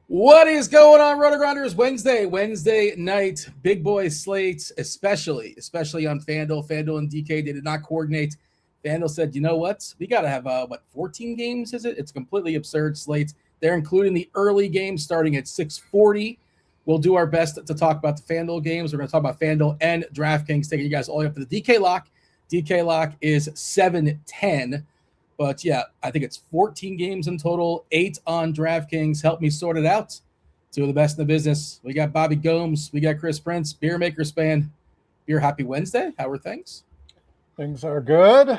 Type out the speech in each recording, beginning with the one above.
What is going on, RotoGrinders? Wednesday night, big boy slates, especially on FanDuel. FanDuel and DK, they did not coordinate. FanDuel said, you know what? We got to have, 14 games, is it? It's completely absurd slates. They're including the early games starting at 6:40. We'll do our best to talk about the FanDuel games. We're going to talk about FanDuel and DraftKings, taking you guys all the way up to the DK lock. DK lock is 7-10. But yeah, I think it's 14 games in total, 8 on DraftKings. Help me sort it out. Two of the best in the business. We got Bobby Gomes. We got Chris Prince, Beer Maker Span. Beer, happy Wednesday. How are things? Things are good.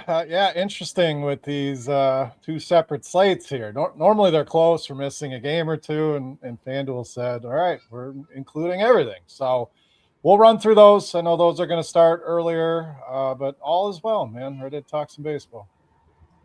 Interesting with these two separate slates here. Normally they're close. We're missing a game or two, and FanDuel said, all right, we're including everything. So we'll run through those. I know those are going to start earlier, but all is well, man. Ready to talk some baseball.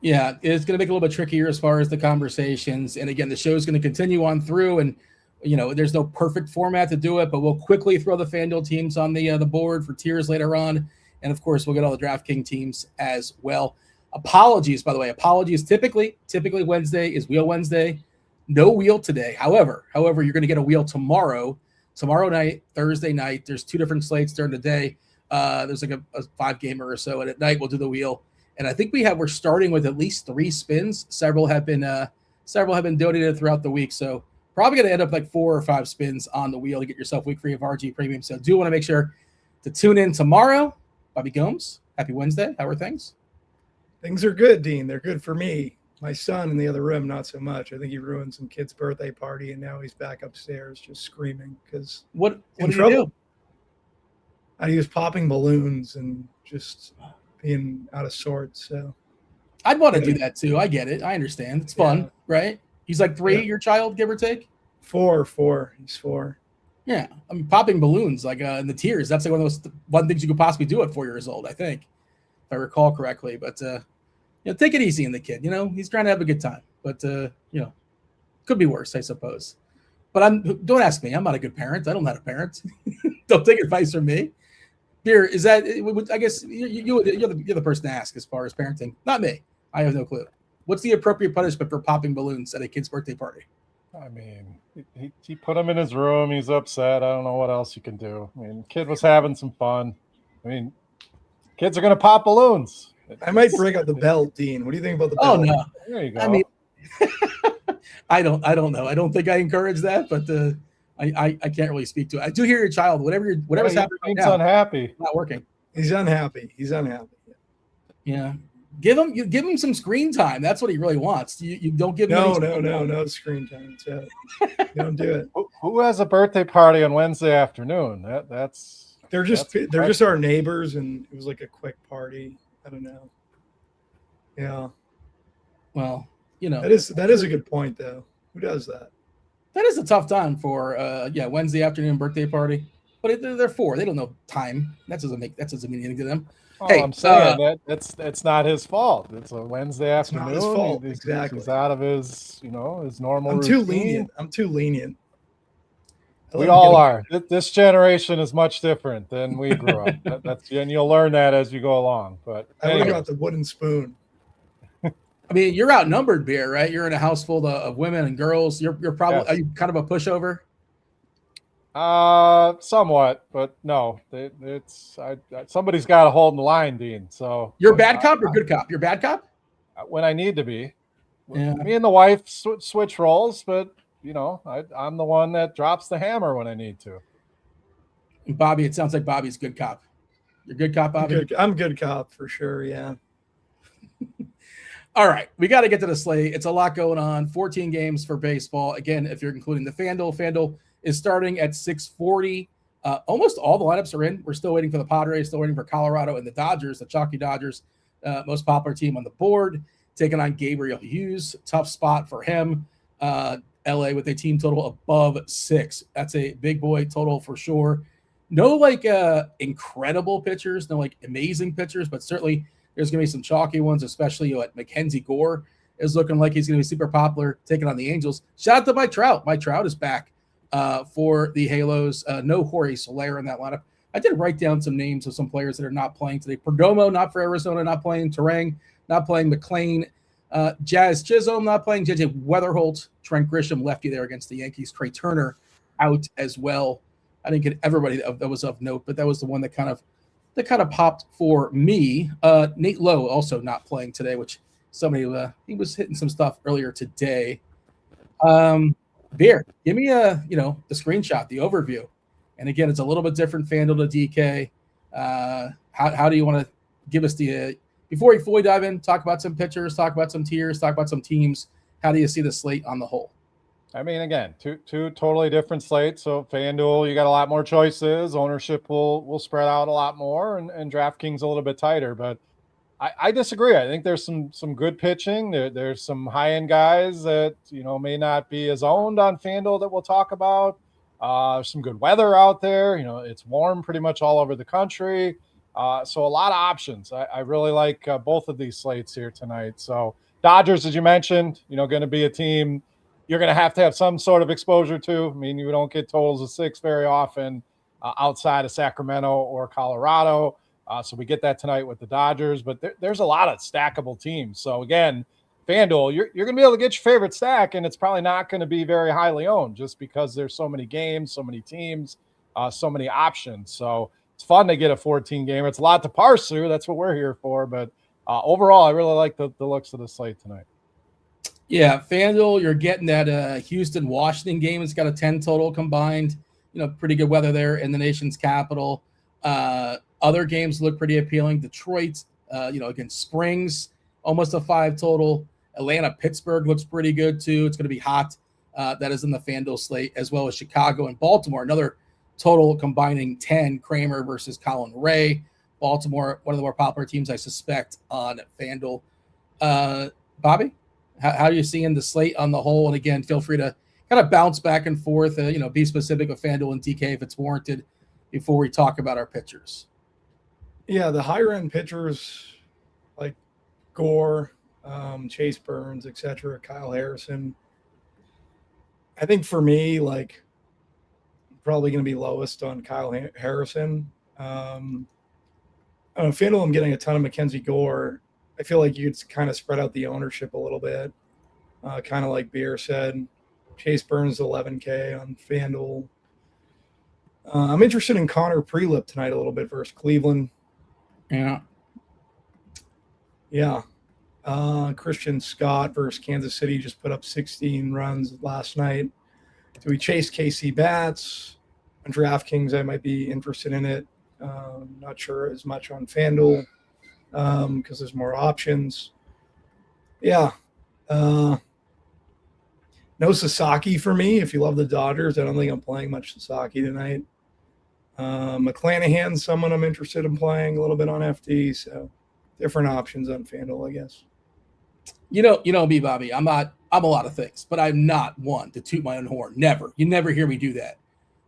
Yeah, it's going to make it a little bit trickier as far as the conversations. And again, the show is going to continue on through, and there's no perfect format to do it, but we'll quickly throw the FanDuel teams on the board for tiers later on. And of course, we'll get all the DraftKings teams as well. Apologies, by the way. Apologies. Typically Wednesday is Wheel Wednesday. No wheel today. However, you're going to get a wheel tomorrow night, Thursday night. There's two different slates during the day. There's like a 5-gamer or so, and at night we'll do the wheel. And I think we're starting with at least 3 spins. Several have been donated throughout the week. So probably going to end up like 4 or 5 spins on the wheel to get yourself week free of RG Premium. So do want to make sure to tune in tomorrow. Bobby Gomes, happy Wednesday. How are things? Things are good, Dean. They're good for me. My son in the other room, not so much. I think he ruined some kid's birthday party, and now he's back upstairs just screaming because what did he do? He was popping balloons and just being out of sorts. So I'd want to do that too. I get it. I understand. It's fun, right? He's like 3, your child, give or take? 4. He's 4. Yeah. I mean, popping balloons, like in the tiers, that's like one of those one things you could possibly do at 4 years old, I think, if I recall correctly. But, take it easy in the kid. He's trying to have a good time. But, could be worse, I suppose. But don't ask me. I'm not a good parent. I don't know how to parent. Don't take advice from me. Here, is that? I guess you're the person to ask as far as parenting. Not me. I have no clue. What's the appropriate punishment for popping balloons at a kid's birthday party? I mean, he put him in his room. He's upset. I don't know what else you can do. I mean, kid was having some fun. I mean, kids are going to pop balloons. I might break out the belt, Dean. What do you think about the belt? Oh no, there you go. I mean, I don't know. I don't think I encourage that, but I can't really speak to it. I do hear your child. Whatever's happening right now, unhappy. Not working. He's unhappy. Yeah. Give him some screen time. That's what he really wants. You don't give him no screen time. So don't do it. Who has a birthday party on Wednesday afternoon? They're just our neighbors, and it was like a quick party. I don't know. Yeah. Well, that is a good point though. Who does that? That is a tough time for Wednesday afternoon birthday party. But they're 4. They don't know time. That doesn't mean anything to them. Oh, hey, I'm saying that's not his fault. It's a Wednesday afternoon. It's not his fault. Exactly. He's out of his his normal. I'm routine. too lenient. We all are. This generation is much different than we grew up. And you'll learn that as you go along. But I would have got the wooden spoon. I mean, you're outnumbered, Beer, right? You're in a house full of women and girls. You're probably Are you kind of a pushover? Somewhat, but no. Somebody's got to hold the line, Dean. So you're a bad cop or good cop? You're a bad cop? When I need to be. Yeah. Me and the wife switch roles, but I'm the one that drops the hammer when I need to. And Bobby, it sounds like Bobby's good cop. You're good cop, Bobby? I'm good cop for sure, yeah. All right, we got to get to the slate. It's a lot going on. 14 games for baseball. Again, if you're including the FanDuel is starting at 6:40. Almost all the lineups are in. We're still waiting for the Padres, still waiting for Colorado and the Dodgers, the chalky Dodgers, most popular team on the board, taking on Gabriel Hughes. Tough spot for him. LA with a team total above 6. That's a big boy total for sure. No incredible pitchers, no amazing pitchers, but certainly there's going to be some chalky ones, especially Mackenzie Gore is looking like he's going to be super popular taking on the Angels. Shout out to Mike Trout. Mike Trout is back for the Halos. No Jorge Soler in that lineup. I did write down some names of some players that are not playing today. Perdomo, not for Arizona, not playing. Terang, not playing. McLean, Jazz Chisholm not playing. JJ Weatherholt, Trent Grisham, lefty there against the Yankees. Trey Turner out as well. I didn't get everybody that was of note, but that was the one that kind of popped for me. Nate Lowe also not playing today, which somebody he was hitting some stuff earlier today. Beer, give me the screenshot, the overview. And again, it's a little bit different FanDuel to DK. How do you want to give us the before we fully dive in, talk about some pitchers, talk about some tiers, talk about some teams. How do you see the slate on the whole? I mean, again, two totally different slates. So FanDuel, you got a lot more choices. Ownership will spread out a lot more, and DraftKings a little bit tighter. But I disagree. I think there's some good pitching. There's some high-end guys that may not be as owned on FanDuel that we'll talk about. Some good weather out there. It's warm pretty much all over the country. So a lot of options. I really like both of these slates here tonight. So Dodgers, as you mentioned, going to be a team you're going to have some sort of exposure to. I mean, you don't get totals of 6 very often outside of Sacramento or Colorado. So we get that tonight with the Dodgers, but there's a lot of stackable teams. So again, FanDuel, you're going to be able to get your favorite stack, and it's probably not going to be very highly owned just because there's so many games, so many teams, so many options. So it's fun to get a 14 gamer. It's a lot to parse through. That's what we're here for. But overall, I really like the looks of the slate tonight. Yeah, FanDuel, you're getting that Houston-Washington game. It's got a 10 total combined. Pretty good weather there in the nation's capital. Other games look pretty appealing. Detroit, against Springs, almost a 5 total. Atlanta-Pittsburgh looks pretty good, too. It's going to be hot. That is in the FanDuel slate, as well as Chicago and Baltimore. Another total combining 10, Kramer versus Colin Ray. Baltimore, one of the more popular teams, I suspect, on FanDuel. Bobby? How are you seeing the slate on the whole? And again, feel free to kind of bounce back and forth, be specific with FanDuel and DK if it's warranted before we talk about our pitchers. Yeah, the higher end pitchers like Gore, Chase Burns, etc., Kyle Harrison. I think for me, probably going to be lowest on Kyle Harrison. On FanDuel, I'm getting a ton of Mackenzie Gore. I feel like you could kind of spread out the ownership a little bit, kind of like Beer said. Chase Burns 11K on FanDuel. I'm interested in Connor Prelip tonight a little bit versus Cleveland. Yeah. Christian Scott versus Kansas City just put up 16 runs last night. Do we chase KC Bats? On DraftKings, I might be interested in it. Not sure as much on FanDuel because there's more options. Yeah. No Sasaki for me. If you love the Dodgers, I don't think I'm playing much Sasaki tonight. McClanahan's someone I'm interested in playing a little bit on FD. So different options on FanDuel, I guess. You know me, Bobby. I'm a lot of things, but I'm not one to toot my own horn. Never. You never hear me do that.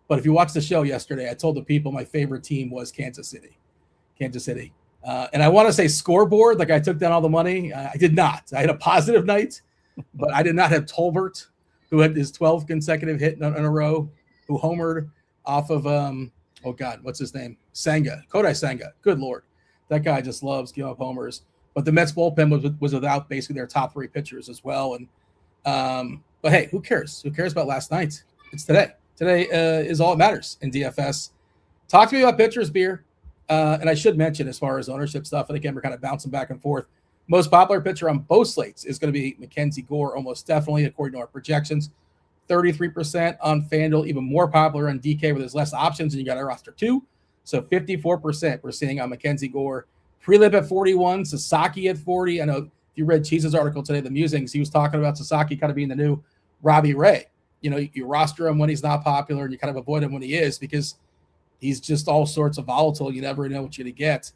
But if you watched the show yesterday, I told the people my favorite team was Kansas City. And I want to say scoreboard, like I took down all the money. I did not. I had a positive night, but I did not have Tolbert, who had his 12th consecutive hit in a row, who homered off of, what's his name? Kodai Senga. Good Lord. That guy just loves giving up homers. But the Mets bullpen was without basically their top 3 pitchers as well. And but hey, who cares? Who cares about last night? It's today. Today is all that matters in DFS. Talk to me about pitchers, Beer. And I should mention as far as ownership stuff, and again, we're kind of bouncing back and forth. Most popular pitcher on both slates is going to be Mackenzie Gore, almost definitely, according to our projections. 33% on FanDuel, even more popular on DK where there's less options and you got a roster 2. So 54% we're seeing on Mackenzie Gore. Prelip at 41, Sasaki at 40. I know if you read Cheese's article today, The Musings, he was talking about Sasaki kind of being the new Robbie Ray. You roster him when he's not popular and you kind of avoid him when he is because he's just all sorts of volatile. You never know what you're going to get.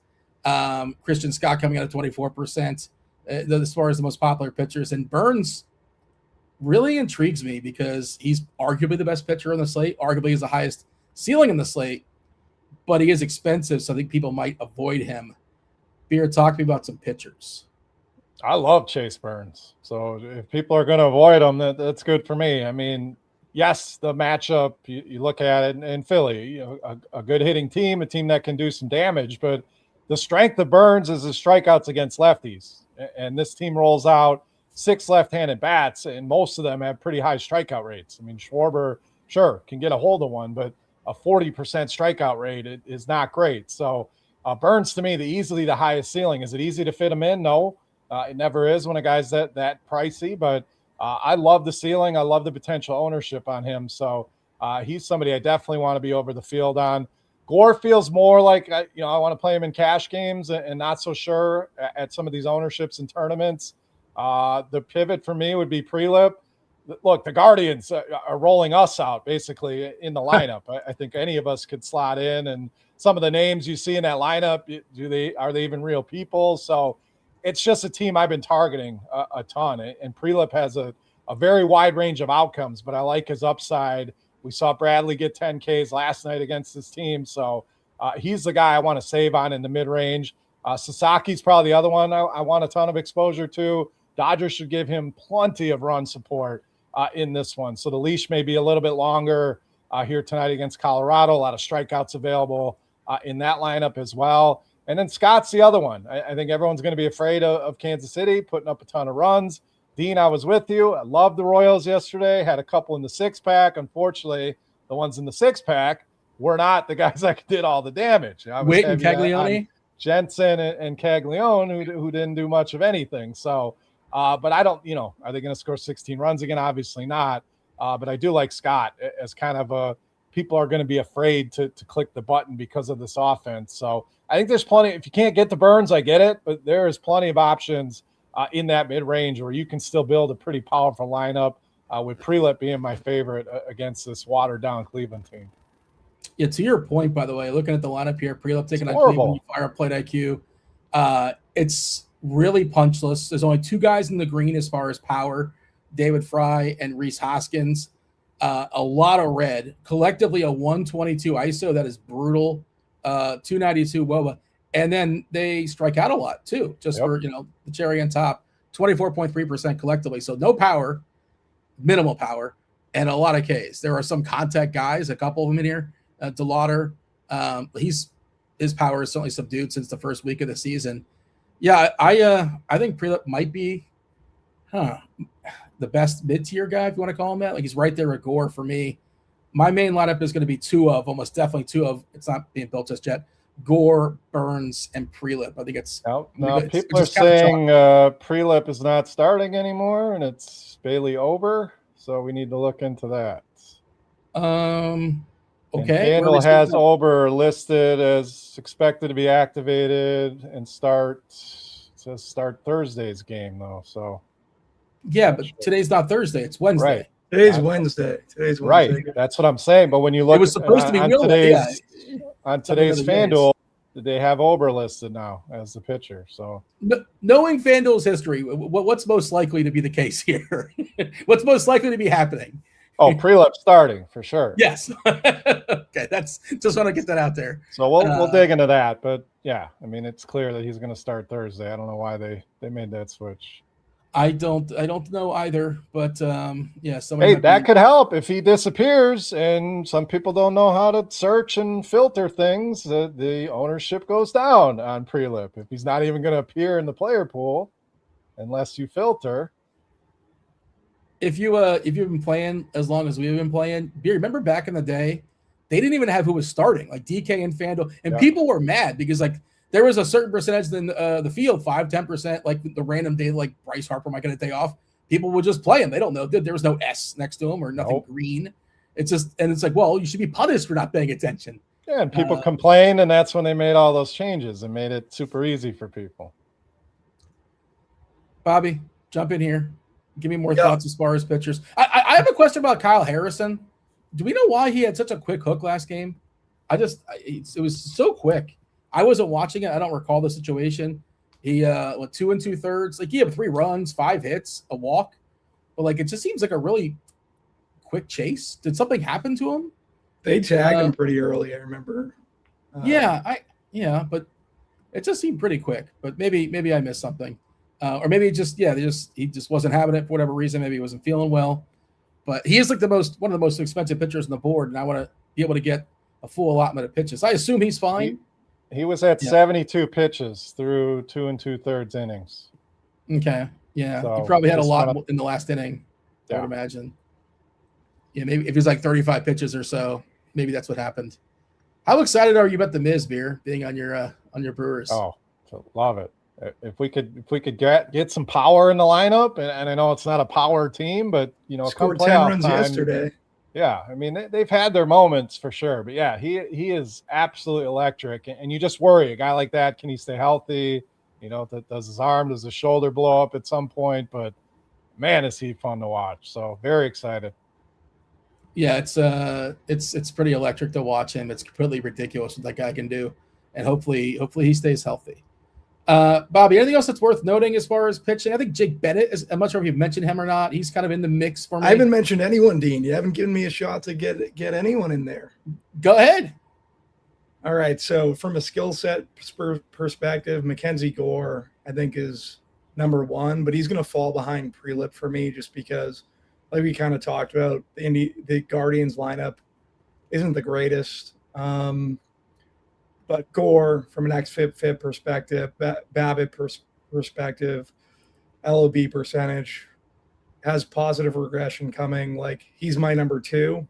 Christian Scott coming out at 24% as far as the most popular pitchers. And Burns really intrigues me because he's arguably the best pitcher on the slate. Arguably he's the highest ceiling in the slate, but he is expensive, so I think people might avoid him. Beer, talk to me about some pitchers. I love Chase Burns. So if people are going to avoid him, that's good for me. I mean, yes, the matchup, you look at it in Philly, a good hitting team, a team that can do some damage, but the strength of Burns is his strikeouts against lefties. And this team rolls out 6 left-handed bats, and most of them have pretty high strikeout rates. I mean, Schwarber, sure, can get a hold of one, but a 40% strikeout rate is not great. So Burns, to me, easily the highest ceiling. Is it easy to fit him in? No, it never is when a guy's that pricey, but I love the ceiling. I love the potential ownership on him. So he's somebody I definitely want to be over the field on. Gore feels more like, I want to play him in cash games and not so sure at some of these ownerships and tournaments. The pivot for me would be Prelip. Look, the Guardians are rolling us out basically in the lineup. I think any of us could slot in, and some of the names you see in that lineup, are they even real people? So it's just a team I've been targeting a ton. And Prelip has a very wide range of outcomes, but I like his upside. We saw Bradley get 10 Ks last night against this team. So he's the guy I want to save on in the mid-range. Sasaki's probably the other one I want a ton of exposure to. Dodgers should give him plenty of run support in this one. So the leash may be a little bit longer here tonight against Colorado. A lot of strikeouts available in that lineup as well. And then Scott's the other one. I think everyone's going to be afraid of Kansas City putting up a ton of runs. Dean, I was with you. I loved the Royals yesterday. Had a couple in the 6-pack. Unfortunately, the ones in the 6-pack were not the guys that did all the damage. Witt and Caglione? Jensen and Caglione, who didn't do much of anything. So, but I don't, are they going to score 16 runs again? Obviously not. But I do like Scott as kind of people are going to be afraid to click the button because of this offense. So I think there's plenty. If you can't get the Burns, I get it, but there is plenty of options in that mid-range where you can still build a pretty powerful lineup with Prelip being my favorite against this watered-down Cleveland team. Yeah, to your point, by the way, looking at the lineup here, Prelip taking on Cleveland, you fire up plate IQ. It's really punchless. There's only 2 guys in the green as far as power, David Fry and Rhys Hoskins. A lot of red, collectively a 122 ISO. That is brutal. 292 WOBA. And then they strike out a lot too, just for, the cherry on top, 24.3% collectively. So no power, minimal power, and a lot of Ks. There are some contact guys, a couple of them in here. DeLauder, his power is certainly subdued since the first week of the season. Yeah, I think Prelip might be the best mid-tier guy, if you want to call him that. Like, he's right there with Gore for me. My main lineup is going to be almost definitely two of, it's not being built just yet, Gore, Burns, and Prelip. I think it's no. People are saying Prelip is not starting anymore, and it's Bailey Ober. So we need to look into that. Okay. FanDuel has Ober listed as expected to be activated and start Thursday's game though. So yeah, but today's not Thursday; it's Wednesday. Right. Today's Wednesday. Right. That's what I'm saying. But when you look, it was supposed to be on today's FanDuel, they have Ober listed now as the pitcher. So knowing FanDuel's history, what's most likely to be the case here? What's most likely to be happening? Oh, Prelip starting for sure. Yes. Okay, that's just want to get that out there. So we'll dig into that, but yeah, I mean it's clear that he's going to start Thursday. I don't know why they made that switch. I don't know either, but yeah. Hey, that could help if he disappears, and some people don't know how to search and filter things. The ownership goes down on Prelip if he's not even going to appear in the player pool unless you filter. If you've been playing as long as we've been playing, remember back in the day, they didn't even have who was starting, like DK and FanDuel, and people were mad because like there was a certain percentage in the field, 5-10%, like the random day, like Bryce Harper might get a day off. People would just play him. They don't know. There was no S next to him or nothing green. It's just, and it's like, well, you should be punished for not paying attention. Yeah, and people complained, and that's when they made all those changes and made it super easy for people. Bobby, jump in here. Give me more thoughts as far as pitchers. I have a question about Kyle Harrison. Do we know why he had such a quick hook last game? It was so quick. I wasn't watching it. I don't recall the situation. He went 2 2/3. Like he had 3 runs, 5 hits, a walk, but like it just seems like a really quick chase. Did something happen to him? They tagged him pretty early. I remember. But it just seemed pretty quick. But maybe I missed something. Or maybe he just wasn't having it for whatever reason. Maybe he wasn't feeling well. But he is like one of the most expensive pitchers on the board, and I want to be able to get a full allotment of pitches. I assume he's fine. He was at 72 pitches through 2 2/3 innings. Okay. Yeah, So he probably had a just lot wanna- in the last inning, I Yeah. would imagine. Yeah, maybe if it was like 35 pitches or so, maybe that's what happened. How excited are you about the Miz beer being on your Brewers? Oh, love it. If we could get some power in the lineup, and I know it's not a power team, but come Scored 10 playoff runs time, yesterday. yeah, I mean they've had their moments for sure, but yeah, he is absolutely electric, and you just worry a guy like that, can he stay healthy? Does his arm, does his shoulder blow up at some point? But man, is he fun to watch! So very excited. Yeah, it's pretty electric to watch him. It's completely ridiculous what that guy can do, and hopefully he stays healthy. Bobby, anything else that's worth noting as far as pitching? I think Jake Bennett is. I'm not sure if you've mentioned him or not. He's kind of in the mix for me. I haven't mentioned anyone, Dean. You haven't given me a shot to get anyone in there. Go ahead. All right. So from a skill set perspective, Mackenzie Gore, I think, is number one, but he's going to fall behind Prelip for me just because, like we kind of talked about, the Guardians lineup isn't the greatest. But Gore, from an XFIP perspective, Babbitt perspective, LOB percentage, has positive regression coming. Like, he's my number two.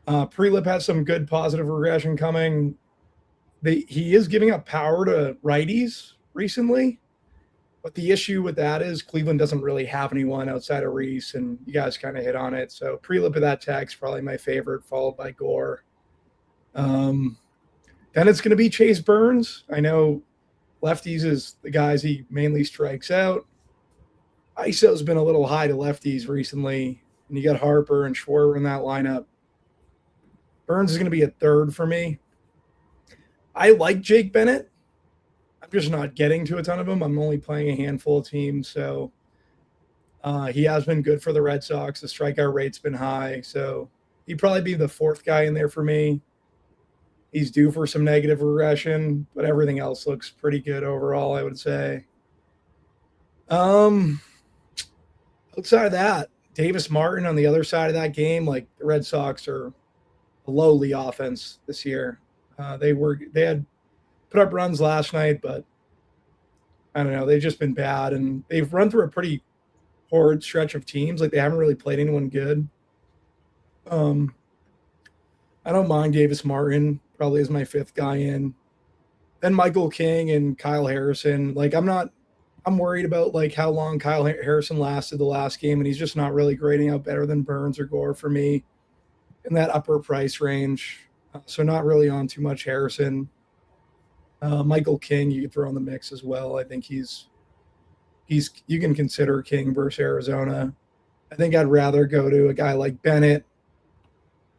Prelip has some good positive regression coming. He is giving up power to righties recently, but the issue with that is Cleveland doesn't really have anyone outside of Reese, and you guys kind of hit on it. So Prelip of that tag's probably my favorite, followed by Gore. Then it's going to be Chase Burns. I know lefties is the guys he mainly strikes out. ISO's been a little high to lefties recently, and you got Harper and Schwarber in that lineup. Burns is going to be a third for me. I like Jake Bennett. I'm just not getting to a ton of them. I'm only playing a handful of teams, so he has been good for the Red Sox. The strikeout rate's been high, so he'd probably be the fourth guy in there for me. He's due for some negative regression, but everything else looks pretty good overall, I would say. Outside of that, Davis Martin on the other side of that game, like the Red Sox are a lowly offense this year. They had put up runs last night, but I don't know. They've just been bad, and they've run through a pretty horrid stretch of teams. Like, they haven't really played anyone good. I don't mind Davis Martin. Probably is my fifth guy in. Then Michael King and Kyle Harrison. Like, I'm worried about like how long Kyle Harrison lasted the last game, and he's just not really grading out better than Burns or Gore for me in that upper price range. So not really on too much Harrison. Michael King, you could throw in the mix as well. I think he's you can consider King versus Arizona. I think I'd rather go to a guy like Bennett,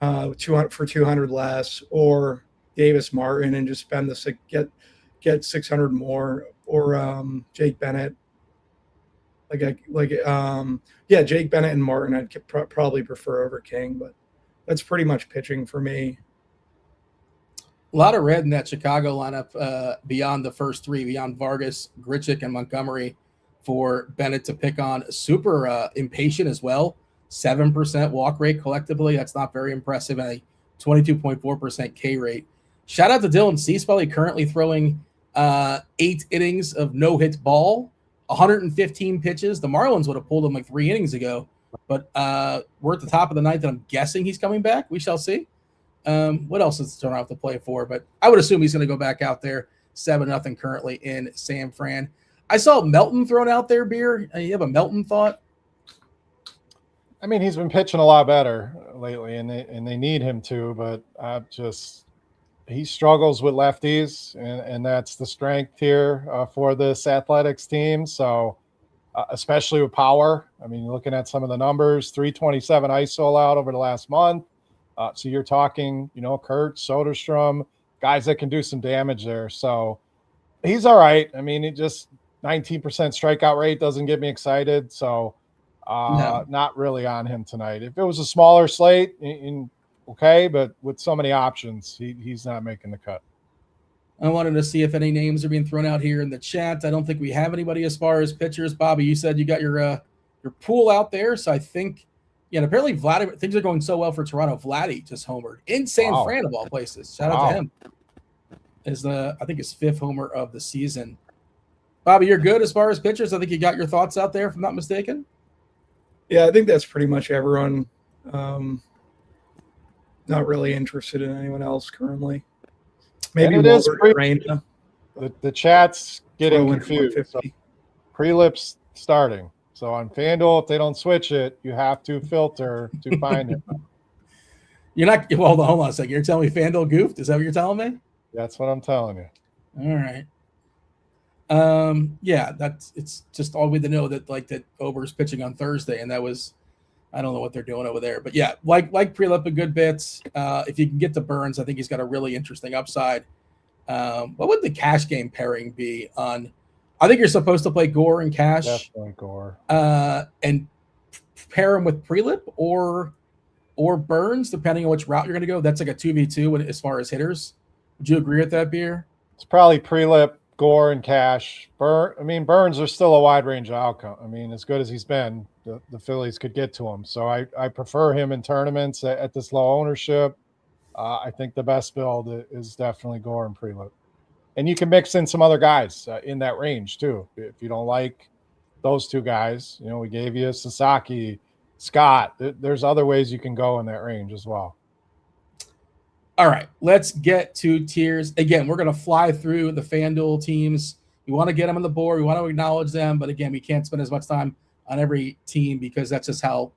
200 for 200 less, or Davis Martin and just spend get 600 more, or Jake Bennett. Jake Bennett and Martin I'd probably prefer over King, but that's pretty much pitching for me. A lot of red in that Chicago lineup beyond the first three, beyond Vargas, Grichuk, and Montgomery for Bennett to pick on. Super impatient as well. 7% walk rate collectively. That's not very impressive. And a 22.4% K rate. Shout out to Dylan Cease, currently throwing 8 innings of no-hit ball, 115 pitches. The Marlins would have pulled him like 3 innings ago. But we're at the top of the ninth, and I'm guessing he's coming back. We shall see. What else is Toronto have to play for? But I would assume he's going to go back out there. 7-0 currently in San Fran. I saw Melton thrown out there, Beer. You have a Melton thought? I mean, he's been pitching a lot better lately, and they need him to. But he struggles with lefties, and that's the strength here for this Athletics team. So, especially with power. I mean, looking at some of the numbers, 327 ISO allowed over the last month. So you're talking, Kurt, Soderstrom, guys that can do some damage there. So he's all right. I mean, it just 19% strikeout rate doesn't get me excited. So no. Not really on him tonight. If it was a smaller slate, okay, but with so many options, he's not making the cut. I wanted to see if any names are being thrown out here in the chat. I don't think we have anybody as far as pitchers. Bobby, you said you got your pool out there, so I think. Yeah, and apparently Vladdy, things are going so well for Toronto. Vladdy just homered in San Fran of all places. Shout out to him. I think his 5th homer of the season. Bobby, you're good as far as pitchers. I think you got your thoughts out there, if I'm not mistaken. Yeah, I think that's pretty much everyone. Not really interested in anyone else currently. Maybe And it is Reina. the chat's getting Throw in confused. 450. So pre-lip's starting. So on FanDuel, if they don't switch it, you have to filter to find it. You're not. Well, hold on a second. You're telling me FanDuel goofed? Is that what you're telling me? That's what I'm telling you. All right. Yeah, it's just all we to know that Ober's pitching on Thursday, and that was, I don't know what they're doing over there, but yeah, like Prelip a good bits. If you can get to Burns, I think he's got a really interesting upside. What would the cash game pairing be on? I think you're supposed to play Gore and Cash. Definitely Gore. And pair him with Prelip or Burns, depending on which route you're going to go. That's like a 2v2 as far as hitters. Would you agree with that, Beer? It's probably Prelip, Gore, and Cash. Burns are still a wide range of outcome. I mean, as good as he's been, the Phillies could get to him. So I prefer him in tournaments at this low ownership. I think the best build is definitely Gore and Prelip. And you can mix in some other guys in that range too. If you don't like those two guys, we gave you Sasaki, Scott. There's other ways you can go in that range as well. All right, let's get to tiers. Again, we're going to fly through the FanDuel teams. We want to get them on the board. We want to acknowledge them. But again, we can't spend as much time on every team because that's just how,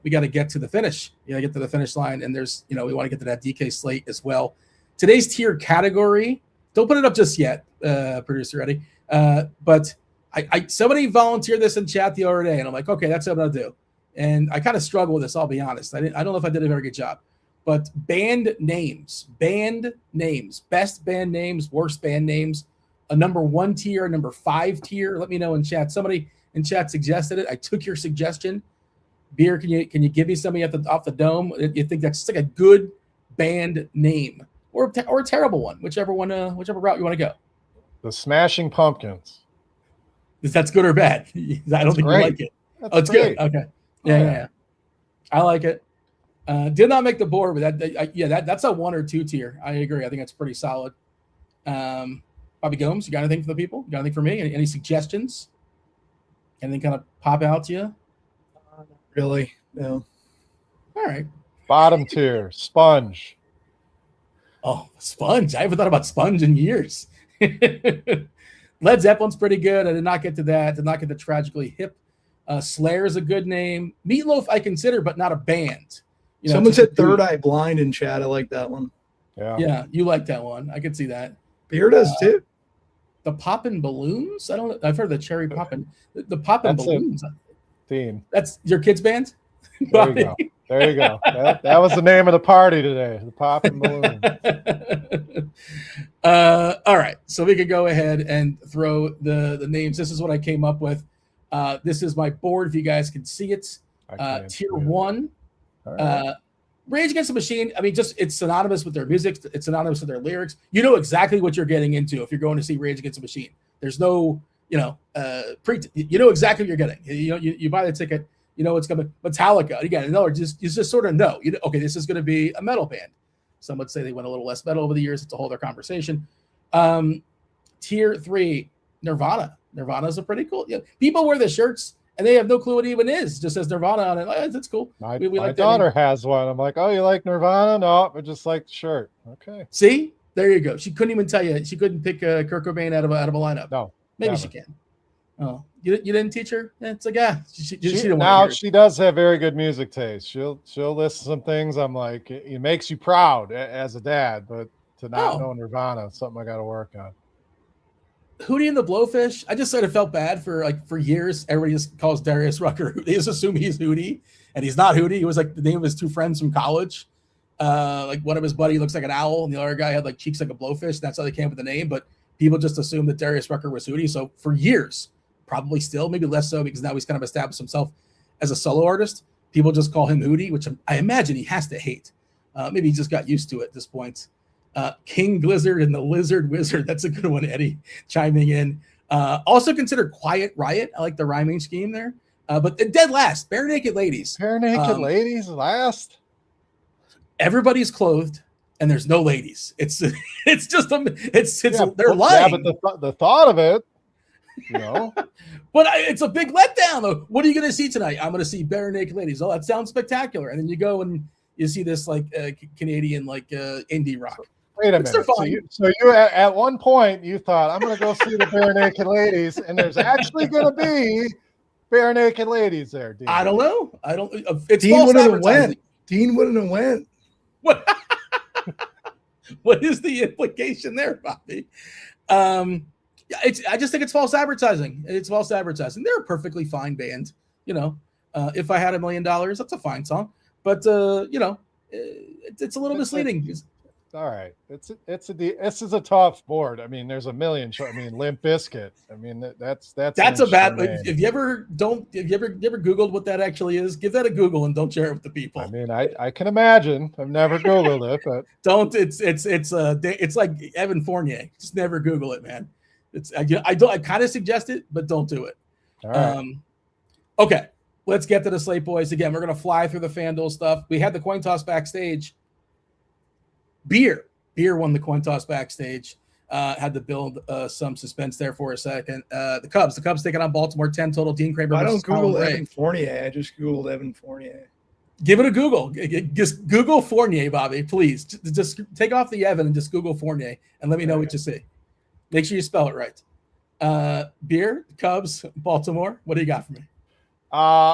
we got to get to the finish. You got to get to the finish line. And there's, we want to get to that DK slate as well. Today's tier category, don't put it up just yet, producer Eddie. But somebody volunteered this in chat the other day, and I'm like, okay, that's what I'm going to do. And I kind of struggle with this, I'll be honest. I don't know if I did a very good job. But band names, best band names, worst band names, a number 1 tier, number 5 tier. Let me know in chat. Somebody in chat suggested it. I took your suggestion. Beer, can you give me something off the dome? You think that's just like a good band name or a terrible one, whichever route you want to go? The Smashing Pumpkins. That's good or bad? I don't think great. You like it. That's it's great. Good. Okay. Yeah. I like it. Did not make the board, but that's a 1 or 2 tier. I agree. I think that's pretty solid. Bobby Gomes, you got anything for the people? You got anything for me? Any suggestions? Anything kind of pop out to you? Really? No. All right. Bottom tier, Sponge. Oh, Sponge. I haven't thought about Sponge in years. Led Zeppelin's pretty good. I did not get to that. Did not get the Tragically Hip. Slayer's a good name. Meatloaf I consider, but not a band. Someone said Third Eye Blind in chat. I like that one. Yeah, you like that one. I could see that. Beer does too. The Poppin' Balloons? I've heard the Cherry Poppin'. The Poppin' Balloons. Theme. That's your kids' band? There you go. There you go. That was the name of the party today. The Poppin' Balloons. All right. So we could go ahead and throw the names. This is what I came up with. This is my board. If you guys can see it. Tier 1. Right. Rage Against the Machine. I mean, it's synonymous with their music. It's synonymous with their lyrics. You know exactly what you're getting into if you're going to see Rage Against the Machine. There's no, you know exactly what you're getting. You buy the ticket. You know it's coming. Metallica again. No, you just sort of know. Okay, this is going to be a metal band. Some would say they went a little less metal over the years. It's a whole other conversation. Tier 3, Nirvana. Nirvana's a pretty cool. People wear the shirts and they have no clue what it even is. It just says Nirvana on it. Oh, that's cool. My daughter has one. I'm like, oh, you like Nirvana? No, I just like the shirt. Okay. See, there you go. She couldn't even tell you. She couldn't pick Kurt Cobain out of a lineup. No, maybe never. She can. Oh, you didn't teach her? It's like she does have very good music taste. She'll list some things. I'm like, it makes you proud as a dad, but to not know Nirvana, it's something I got to work on. Hootie and the Blowfish. I just sort of felt bad for years. Everybody just calls Darius Rucker. They just assume he's Hootie, and he's not Hootie. He was like the name of his 2 friends from college. Like one of his buddy looks like an owl, and the other guy had like cheeks like a blowfish. That's how they came up with the name. But people just assumed that Darius Rucker was Hootie. So for years, probably still, maybe less so because now he's kind of established himself as a solo artist. People just call him Hootie, which I imagine he has to hate. Maybe he just got used to it at this point. King Blizzard and the Lizard Wizard. That's a good one, Eddie, chiming in. Also considered Quiet Riot. I like the rhyming scheme there. But dead last, Bare Naked Ladies. Bare Naked Ladies last? Everybody's clothed and there's no ladies. They're lying. Yeah, but the thought of it, But it's a big letdown. What are you going to see tonight? I'm going to see bare naked ladies. Oh, that sounds spectacular. And then you go and you see this like Canadian like indie rock. Wait a minute. So you at one point you thought I'm going to go see the bare naked ladies, and there's actually going to be bare naked ladies there. Dean. I don't know. I don't. It's Dean false wouldn't advertising. have went. Dean wouldn't have went. What? What is the implication there, Bobby? I just think it's false advertising. It's false advertising. They're a perfectly fine band. If I had $1 million, that's a fine song. But it's a little misleading. All right, this is a tough board. I mean, there's a million. Limp Bizkit. I mean, that's a bad. If you ever Googled what that actually is, give that a Google and don't share it with the people. I mean, I can imagine. I've never Googled it, but don't. It's like Evan Fournier. Just never Google it, man. I kind of suggest it, but don't do it. All right. Okay, let's get to the slate, boys. Again, we're gonna fly through the FanDuel stuff. We had the coin toss backstage. Beer won the coin toss backstage. Had to build some suspense there for a second. The Cubs taking on Baltimore, 10 total. Dean Kramer. I don't Google Evan Fournier. I just Googled Evan Fournier. Give it a Google. Just Google Fournier, Bobby, please. Just take off the Evan and just Google Fournier and let me know what you see. Make sure you spell it right. Beer, Cubs, Baltimore. What do you got for me?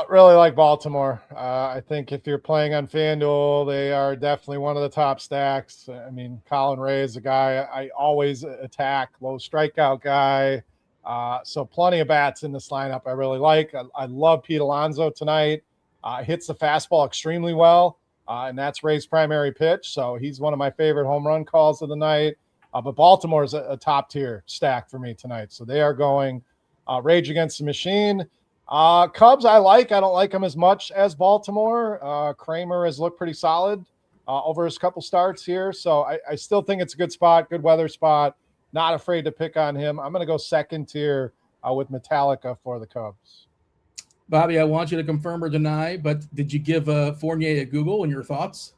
Really like Baltimore. I think if you're playing on FanDuel, they are definitely one of the top stacks. I mean, Colin Ray is a guy I always attack, low strikeout guy. So plenty of bats in this lineup I really like. I love Pete Alonso tonight. Hits the fastball extremely well, and that's Ray's primary pitch. So he's one of my favorite home run calls of the night. But Baltimore is a top-tier stack for me tonight. So they are going Rage Against the Machine. Cubs I like. I don't like them as much as Baltimore. Kramer has looked pretty solid over his couple starts here. So I still think it's a good spot, good weather spot. Not afraid to pick on him. I'm going to go second tier with Metallica for the Cubs. Bobby, I want you to confirm or deny, but did you give Fournier a Google and your thoughts?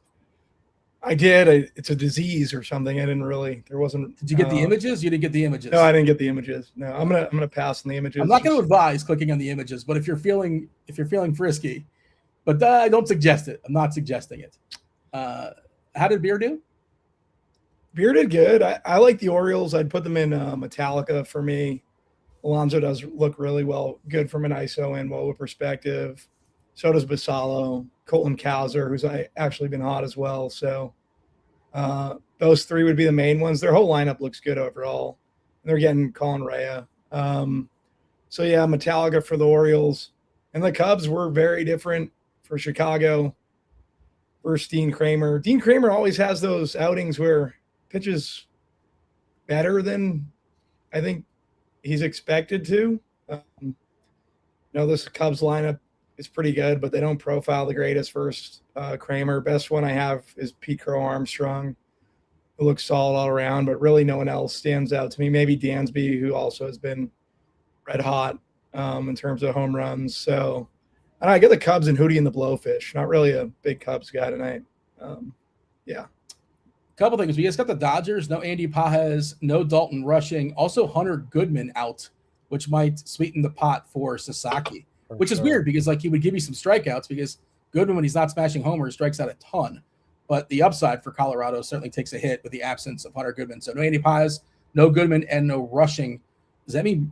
I did. It's a disease or something. There wasn't. Did you get the images? You didn't get the images. No, I didn't get the images. No, I'm gonna pass on the images. I'm not going to advise clicking on the images, but if you're feeling frisky, but I don't suggest it. I'm not suggesting it. How did Beer do? Beer did good. I like the Orioles. I'd put them in Metallica for me. Alonso does look really good from an ISO and WOA perspective. So does Basallo, Colton Cowser, who's actually been hot as well. So those three would be the main ones. Their whole lineup looks good overall. And they're getting Colin Rea. So, yeah, Metallica for the Orioles. And the Cubs were very different for Chicago versus Dean Kramer. Dean Kramer always has those outings where pitches better than I think he's expected to. This Cubs lineup is pretty good, but they don't profile the greatest versus Kramer. Best one I have is Pete Crow Armstrong, who looks solid all around, but really no one else stands out to me. Maybe Dansby, who also has been red hot in terms of home runs. So I get the Cubs and Hootie and the Blowfish. Not really a big Cubs guy tonight. Yeah. Couple things. We just got the Dodgers. No Andy Pajes, no Dalton Rushing. Also Hunter Goodman out, which might sweeten the pot for Sasaki. Which is weird because he would give you some strikeouts because Goodman, when he's not smashing homers, strikes out a ton. But the upside for Colorado certainly takes a hit with the absence of Hunter Goodman. So no Andy Pajes, no Goodman, and no Rushing. Does that mean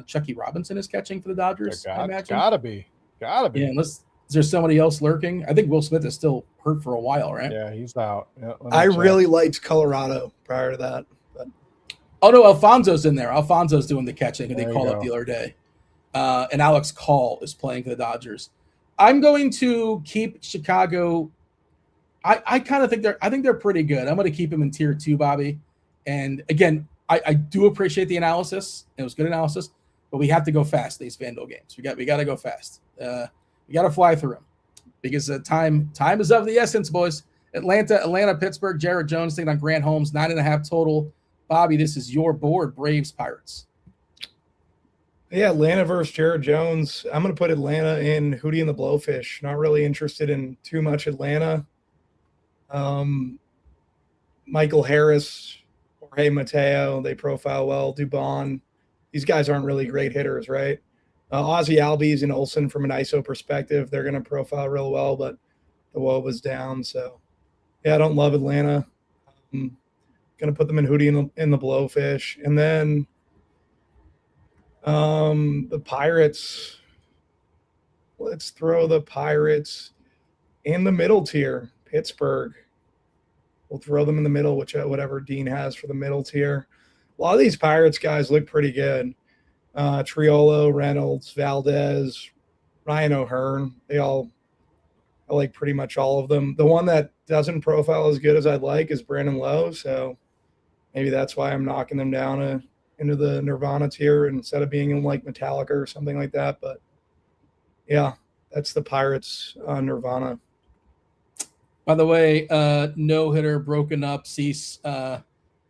Chucky Robinson is catching for the Dodgers? I imagine. Gotta be. Yeah, unless is there somebody else lurking? I think Will Smith is still hurt for a while, right? Yeah, he's out. Yeah, I really liked Colorado prior to that. But. Oh, no, Alfonso's in there. Alfonso's doing the catching, and they called up the other day. And Alex Call is playing for the Dodgers. I'm going to keep Chicago. I kind of think they're pretty good. I'm going to keep them in tier 2, Bobby. And again, I do appreciate the analysis. It was good analysis, but we have to go fast these FanDuel games. We got to go fast. We got to fly through them because time is of the essence, boys. Atlanta, Pittsburgh. Jared Jones taking on Grant Holmes, 9.5 total. Bobby, this is your board. Braves, Pirates. Yeah, Atlanta versus Jared Jones. I'm going to put Atlanta in Hootie and the Blowfish. Not really interested in too much Atlanta. Michael Harris, Jorge Mateo, they profile well. Dubon. these guys aren't really great hitters, right? Ozzie Albies and Olsen, from an ISO perspective, they're going to profile real well, but the WOBA was down. So, yeah, I don't love Atlanta. I'm going to put them in Hootie in the Blowfish. And then the Pirates, let's throw the Pirates in the middle tier, Pittsburgh. We'll throw them in the middle, whatever Dean has for the middle tier. A lot of these Pirates guys look pretty good. Triolo, Reynolds, Valdez, Ryan O'Hearn. I like pretty much all of them. The one that doesn't profile as good as I'd like is Brandon Lowe. So maybe that's why I'm knocking them down into the Nirvana tier instead of being in like Metallica or something like that. But yeah, that's the Pirates Nirvana. By the way, no hitter broken up. Cease.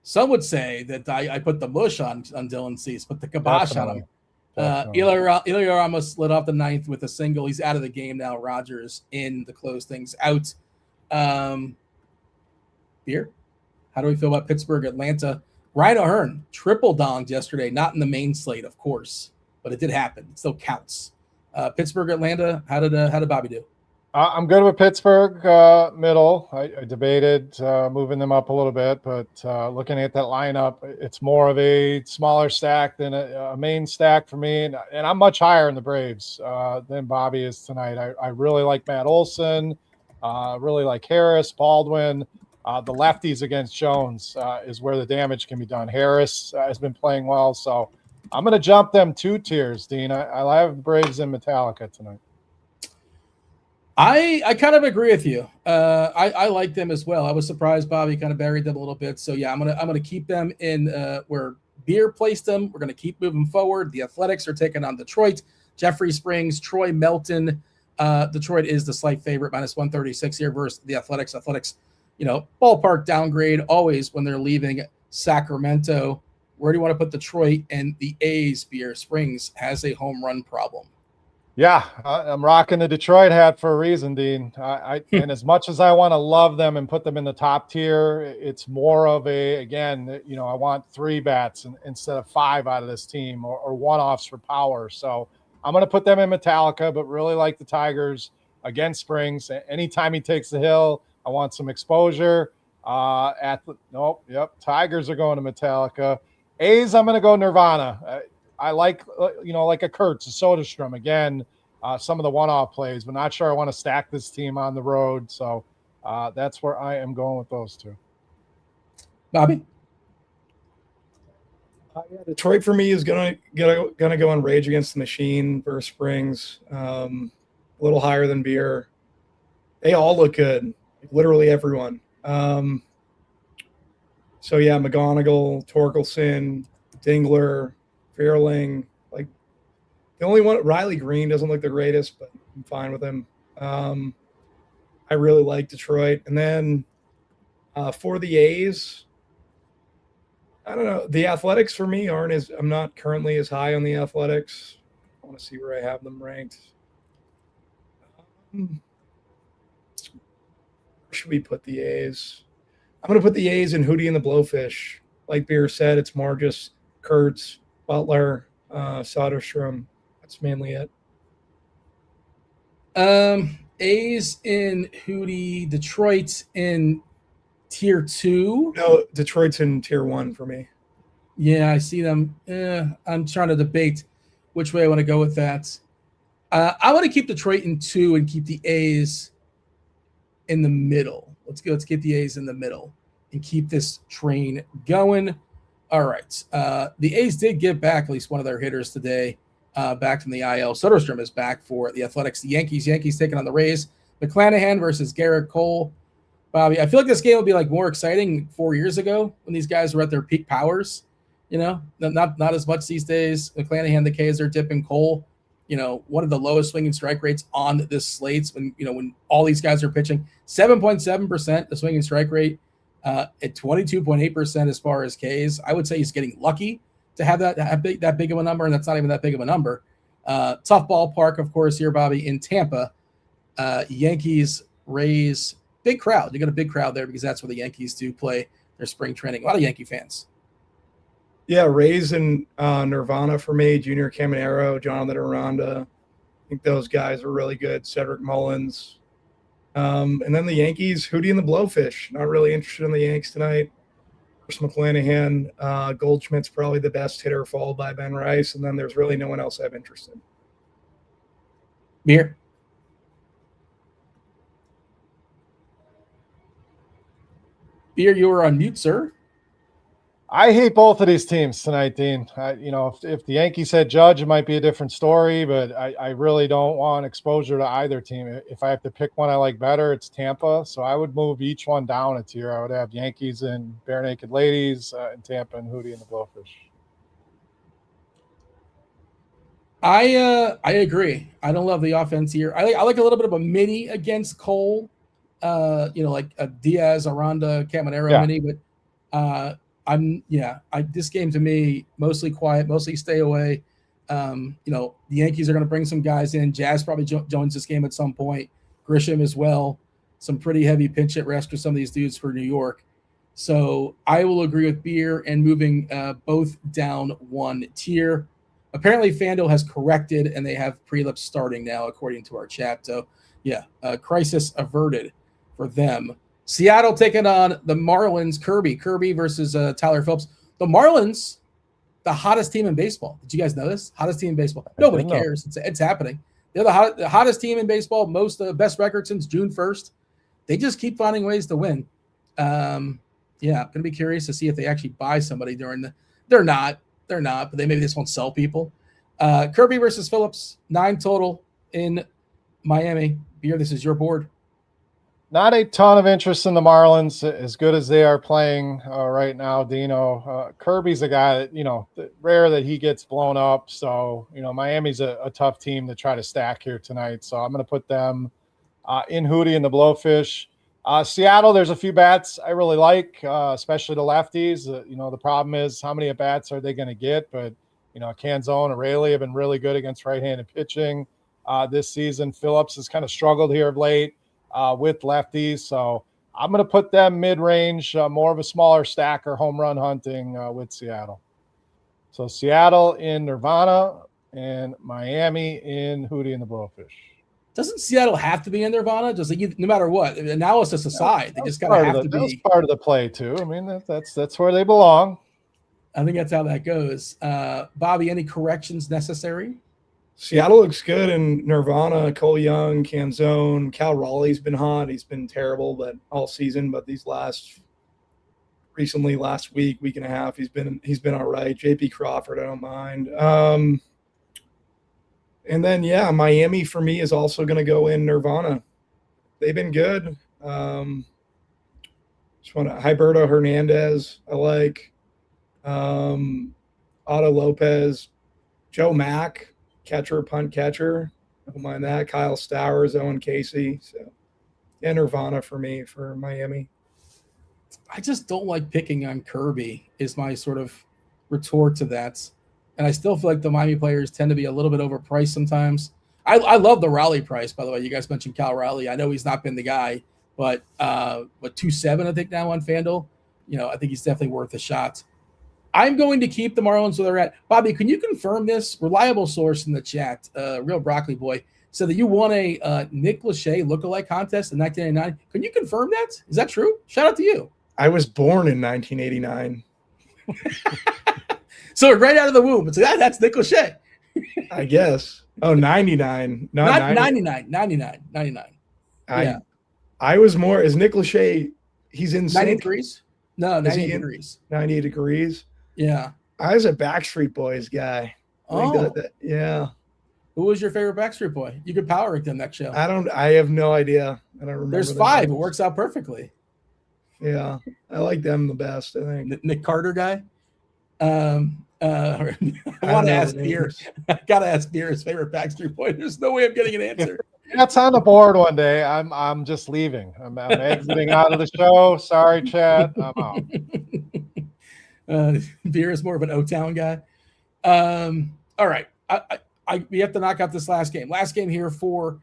Some would say that I put the mush on Dylan Cease, put the kibosh on him. Eli Ramos lit off the ninth with a single. He's out of the game now. Rogers in to close things out. Beer, how do we feel about Pittsburgh, Atlanta? Ryan O'Hearn triple donged yesterday, not in the main slate, of course, but it did happen. It still counts. Pittsburgh, Atlanta. How did Bobby do? I'm good with Pittsburgh middle. I debated moving them up a little bit, but looking at that lineup, it's more of a smaller stack than a main stack for me. And I'm much higher in the Braves than Bobby is tonight. I really like Matt Olson, really like Harris, Baldwin. The lefties against Jones is where the damage can be done. Harris has been playing well, so I'm going to jump them 2 tiers, Dean. I have the Braves and Metallica tonight. I kind of agree with you. I like them as well. I was surprised Bobby kind of buried them a little bit. So yeah, I'm gonna keep them in where Beer placed them. We're gonna keep moving forward. The Athletics are taking on Detroit. Jeffrey Springs, Troy Melton. Detroit is the slight favorite, -136 here versus the Athletics. Athletics, ballpark downgrade always when they're leaving Sacramento. Where do you want to put Detroit and the A's? Beer Springs has a home run problem. Yeah, I'm rocking the Detroit hat for a reason, Dean. And as much as I want to love them and put them in the top tier, it's more of I want 3 bats instead of 5 out of this team or one-offs for power. So I'm going to put them in Metallica, but really like the Tigers against Springs. Anytime he takes the hill, I want some exposure. Tigers are going to Metallica. A's, I'm going to go Nirvana. I like, like a Kurtz, a Soderstrom. Again, some of the one-off plays, but not sure I want to stack this team on the road. So that's where I am going with those 2. Bobby? Detroit for me is gonna go on Rage Against the Machine versus Springs. A little higher than Beer. They all look good, literally everyone. So yeah, McGonigal, Torkelson, Dingler, Fairling, like the only one, Riley Green doesn't look the greatest, but I'm fine with him. I really like Detroit. And then for the A's, I don't know. The Athletics for me I'm not currently as high on the Athletics. I want to see where I have them ranked. Where should we put the A's? I'm going to put the A's in Hootie and the Blowfish. Like Beer said, it's more just Kurtz, Butler, Soderstrom. That's mainly it. A's in Hootie, Detroit in tier 2. No, Detroit's in tier 1 for me. Yeah, I see them. I'm trying to debate which way I want to go with that. I want to keep Detroit in 2 and keep the A's in the middle. Let's get the A's in the middle and keep this train going. All right. The A's did get back at least one of their hitters today, back from the IL. Soderstrom is back for the Athletics. The Yankees taking on the Rays. McClanahan versus Garrett Cole. Bobby, I feel like this game would be like more exciting 4 years ago when these guys were at their peak powers. Not as much these days. McClanahan, the K's are dipping. Cole, one of the lowest swinging strike rates on this slate when all these guys are pitching. 7.7% the swinging strike rate. At 22.8% as far as Ks. I would say he's getting lucky to have that big of a number, and that's not even that big of a number. Tough ballpark, of course, here, Bobby, in Tampa. Yankees, Rays, big crowd. You got a big crowd there because that's where the Yankees do play their spring training. A lot of Yankee fans. Yeah, Rays and Nirvana for me, Junior Caminero, Jonathan Aranda. I think those guys are really good. Cedric Mullins. And then the Yankees, Hootie and the Blowfish. Not really interested in the Yanks tonight. Chris McClanahan, Goldschmidt's probably the best hitter, followed by Ben Rice. And then there's really no one else I have interest in. Beer. Beer, you were on mute, sir. I hate both of these teams tonight, Dean. If the Yankees had Judge, it might be a different story, but I really don't want exposure to either team. If I have to pick one I like better, it's Tampa. So I would move each one down a tier. I would have Yankees and Bare Naked Ladies, and Tampa and Hootie and the Blowfish. I agree. I don't love the offense here. I like a little bit of a mini against Cole. Like a Diaz, Aranda, Caminero mini, but this game to me, mostly quiet, mostly stay away. The Yankees are going to bring some guys in. Jazz probably joins this game at some point. Grisham as well. Some pretty heavy pinch hit rest for some of these dudes for New York. So I will agree with Beer and moving both down one tier. Apparently FanDuel has corrected and they have prelips starting now, according to our chat. So crisis averted for them. Seattle taking on the Marlins. Kirby versus Tyler Phillips. The Marlins, the hottest team in baseball. Did you guys know this? Hottest team in baseball. Nobody cares. It's happening. They're the hottest team in baseball. Most best record since June 1st. They just keep finding ways to win. Going to be curious to see if they actually buy somebody during the. They're not, but they maybe just won't sell people. Kirby versus Phillips, 9 total in Miami. Beer, this is your board. Not a ton of interest in the Marlins, as good as they are playing right now, Dino. Kirby's a guy that, rare that he gets blown up. So, Miami's a tough team to try to stack here tonight. So I'm going to put them in Hootie and the Blowfish. Seattle, there's a few bats I really like, especially the lefties. The problem is how many at-bats are they going to get? But, Canzone, O'Reilly have been really good against right-handed pitching this season. Phillips has kind of struggled here of late with lefties. So I'm going to put them mid-range, more of a smaller stacker, home run hunting with Seattle. So Seattle in Nirvana and Miami in Hootie and the Blowfish. Doesn't Seattle have to be in Nirvana? Just like no matter what, analysis aside, they just gotta have to be. That's part of the play too. I mean, that's where they belong. I think that's how that goes. Bobby, any corrections necessary? Seattle looks good in Nirvana. Cole Young, Canzone, Cal Raleigh's been hot. He's been terrible, but all season. But last week and a half, he's been all right. JP Crawford, I don't mind. And then, Miami for me is also going to go in Nirvana. They've been good. Hyberto Hernandez, I like. Otto Lopez, Joe Mack, catcher, punt catcher. Don't mind that. Kyle Stowers, Owen Casey. So, Nirvana for me for Miami. I just don't like picking on Kirby is my sort of retort to that. And I still feel like the Miami players tend to be a little bit overpriced sometimes. I love the Raleigh price, by the way. You guys mentioned Cal Raleigh. I know he's not been the guy, but 2.7 I think now on FanDuel. I think he's definitely worth a shot. I'm going to keep the Marlins where they're at. Bobby, can you confirm this? Reliable source in the chat, Real Broccoli Boy, said that you won a Nick Lachey lookalike contest in 1989. Can you confirm that? Is that true? Shout out to you. I was born in 1989. So right out of the womb. It's like, that's Nick Lachey. I guess. Oh, 99. Not 99. 99. I was more, is Nick Lachey, he's in 90 degrees? No, 98 degrees. 98 degrees? Yeah. I was a Backstreet Boys guy. Yeah. Who was your favorite Backstreet Boy? You could power rank them next show. I have no idea. I don't remember. There's 5. Names. It works out perfectly. Yeah. I like them the best, I think. Nick Carter guy? I want to ask Beer. I gotta ask Beer his favorite Backstreet Boy. There's no way I'm getting an answer. That's on the board one day. I'm just leaving. I'm exiting out of the show. Sorry, Chad. I'm out. Beer is more of an O-Town guy. All right. We have to knock out this last game. Last game here for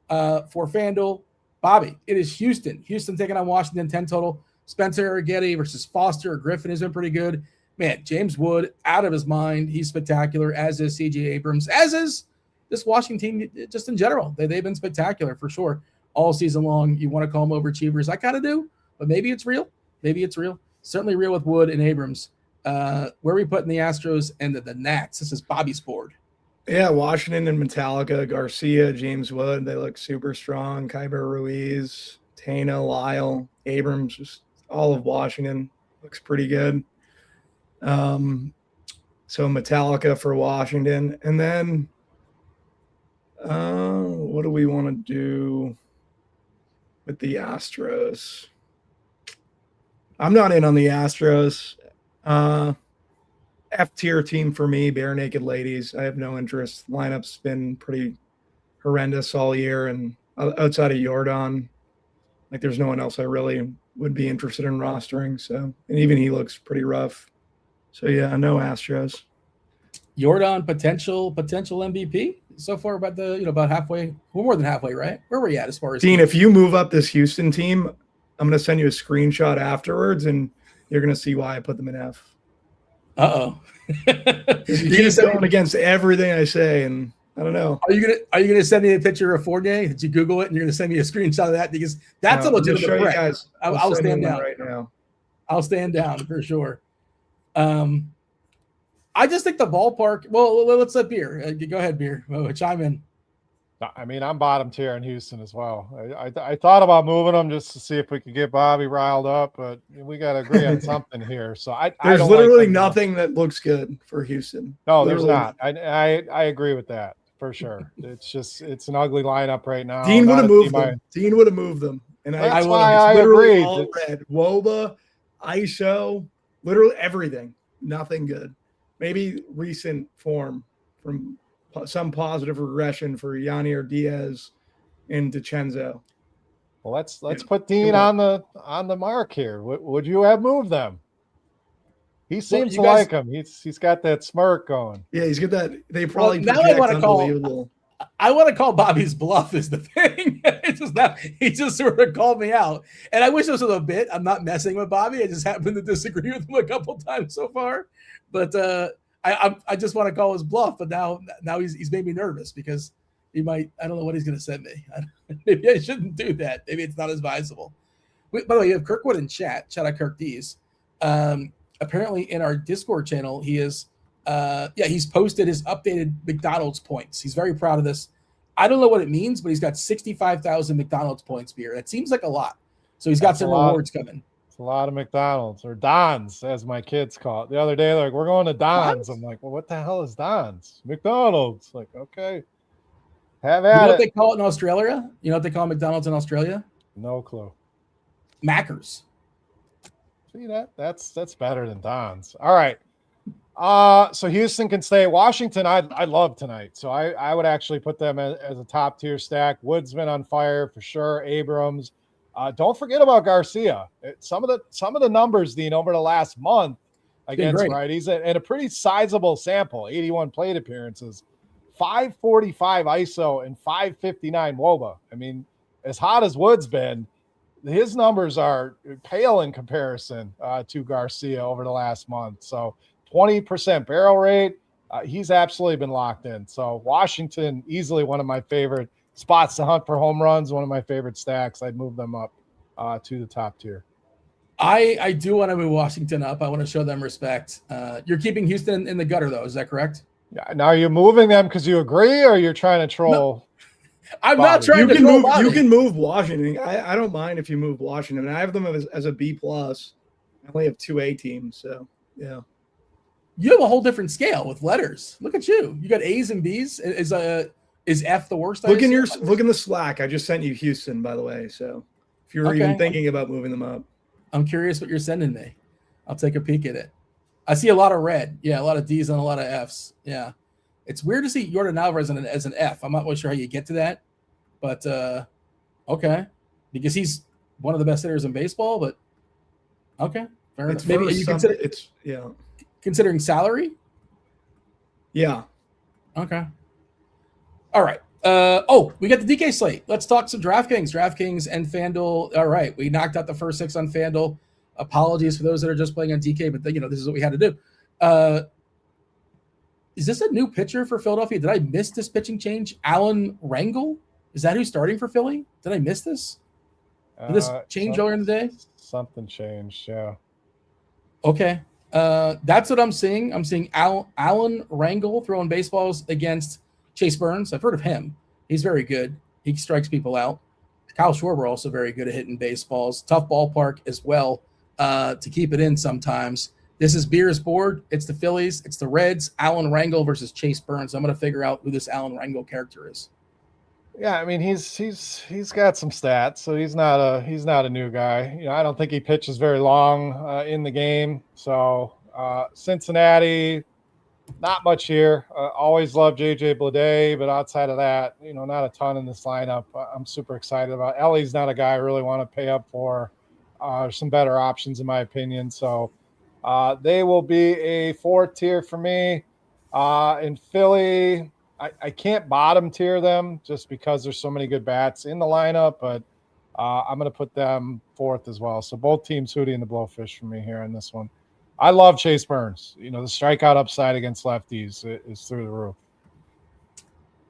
FanDuel. Bobby, it is Houston. Houston taking on Washington, 10 total. Spencer Arrighetti versus Foster. Griffin has been pretty good. man, James Wood out of his mind. He's spectacular, as is CJ Abrams, as is this Washington team just in general. They've been spectacular for sure all season long. You want to call them overachievers? I kind of do, but maybe it's real. Maybe it's real. Certainly real with Wood and Abrams. Where are we putting the Astros and the Nats? This is Bobby's board. Yeah, Washington and Metallica, Garcia, James Wood, they look super strong. Kyber Ruiz, Tana, Lyle, Abrams, just all of Washington looks pretty good. So Metallica for Washington. And then what do we want to do with the Astros? I'm not in on the Astros. F-tier team for me, Bare Naked Ladies. I have no interest. Lineup's been pretty horrendous all year, and outside of Jordan, like there's no one else I really would be interested in rostering. So, and even he looks pretty rough. So yeah, no Astros. Jordan potential MVP so far, about halfway. We're more than halfway, right? Where were you at as far as Dean? If you move up this Houston team, I'm going to send you a screenshot afterwards, and you're going to see why I put them in F. Uh-oh. You keep going against everything I say, and I don't know. Are you gonna send me a picture of Fournier? Did you Google it and you're gonna send me a screenshot of that? Because that's a legitimate threat. Guys, I'll stand down right now. I'll stand down for sure. I just think the ballpark. Well, let's let Beer. Go ahead, Beer. Chime in. I mean, I'm bottom tier in Houston as well. I thought about moving them just to see if we could get Bobby riled up, but we got to agree on something here. So there's literally nothing that looks good for Houston. No, there's not. I agree with that for sure. It's an ugly lineup right now. Dean would have moved them. Dean would have moved them, and that's why I agree. All red. Woba, ISO, literally everything. Nothing good. Maybe recent form from some positive regression for Yanier Diaz and DiCenzo. Well, let's put Dean on the mark here. Would you have moved them? He seems to like him. He's got that smirk going. Yeah, he's got that. They probably now I want to call Bobby's bluff is the thing. It's just that he just sort of called me out, and I wish this was a bit. I'm not messing with Bobby. I just happen to disagree with him a couple times so far, but I just want to call his bluff. But now he's made me nervous because he might. I don't know what he's going to send me. Maybe I shouldn't do that. Maybe it's not advisable. By the way, you have Kirkwood in chat. Shout out Kirk D's. Apparently in our Discord channel, he is. He's posted his updated McDonald's points. He's very proud of this. I don't know what it means, but he's got 65,000 McDonald's points, Beer. That seems like a lot. So he's got some rewards coming. It's a lot of McDonald's, or Don's, as my kids call it. The other day, like, we're going to Don's. I'm like, well, what the hell is Don's? McDonald's. Like, okay. Have at it. You know what they call it in Australia? You know what they call McDonald's in Australia? No clue. Maccers. See, that's better than Don's. All right. So Houston can stay. Washington, I love tonight. So I would actually put them as a top tier stack. Wood's been on fire for sure. Abrams. Don't forget about Garcia. Some of the numbers, Dean, over the last month against righties, and a pretty sizable sample, 81 plate appearances, 545 ISO and 559 WOBA. I mean, as hot as Wood's been, his numbers are pale in comparison to Garcia over the last month. So 20% barrel rate. He's absolutely been locked in. So Washington, easily one of my favorite spots to hunt for home runs, one of my favorite stacks. I'd move them up to the top tier. I do want to move Washington up. I want to show them respect. You're keeping Houston in the gutter, though. Is that correct? Yeah. Now, are you moving them because you agree, or you're trying to troll? No, I'm not trying to troll Bobby. You can move Washington. I don't mind if you move Washington. I have them as a B+. I only have 2 A teams, so yeah. You have a whole different scale with letters. Look at you. You got A's and B's. Is F the worst? Look in the Slack. I just sent you Houston, by the way. So if you're even thinking about moving them up, I'm curious what you're sending me. I'll take a peek at it. I see a lot of red. Yeah, a lot of D's and a lot of F's. Yeah, it's weird to see Jordan Alvarez as an F. I'm not really sure how you get to that, but okay, because he's one of the best hitters in baseball. But okay, fair enough. Maybe you consider considering salary. Yeah. Okay. All right. We got the DK slate. Let's talk some DraftKings and FanDuel. All right. We knocked out the first 6 on FanDuel. Apologies for those that are just playing on DK, but this is what we had to do. Is this a new pitcher for Philadelphia? Did I miss this pitching change? Alan Rangel? Is that who's starting for Philly? Did I miss this? Did this change earlier in the day? Something changed, yeah. Okay. That's what I'm seeing. I'm seeing Alan Rangel throwing baseballs against Chase Burns. I've heard of him. He's very good. He strikes people out. Kyle Schwarber also very good at hitting baseballs. Tough ballpark as well to keep it in sometimes. This is Beer's board. It's the Phillies. It's the Reds. Alan Rangel versus Chase Burns. I'm going to figure out who this Alan Rangel character is. Yeah, I mean he's got some stats, so he's not a new guy. I don't think he pitches very long in the game. So Cincinnati, not much here. Always loved JJ Bleday, but outside of that, not a ton in this lineup. I'm super excited about. Ellie's not a guy I really want to pay up for. Some better options in my opinion. So they will be a 4th tier for me. In Philly, I can't bottom tier them just because there's so many good bats in the lineup, but I'm going to put them 4th as well. So both teams, Hootie and the Blowfish for me here in this one. I love Chase Burns. The strikeout upside against lefties is through the roof.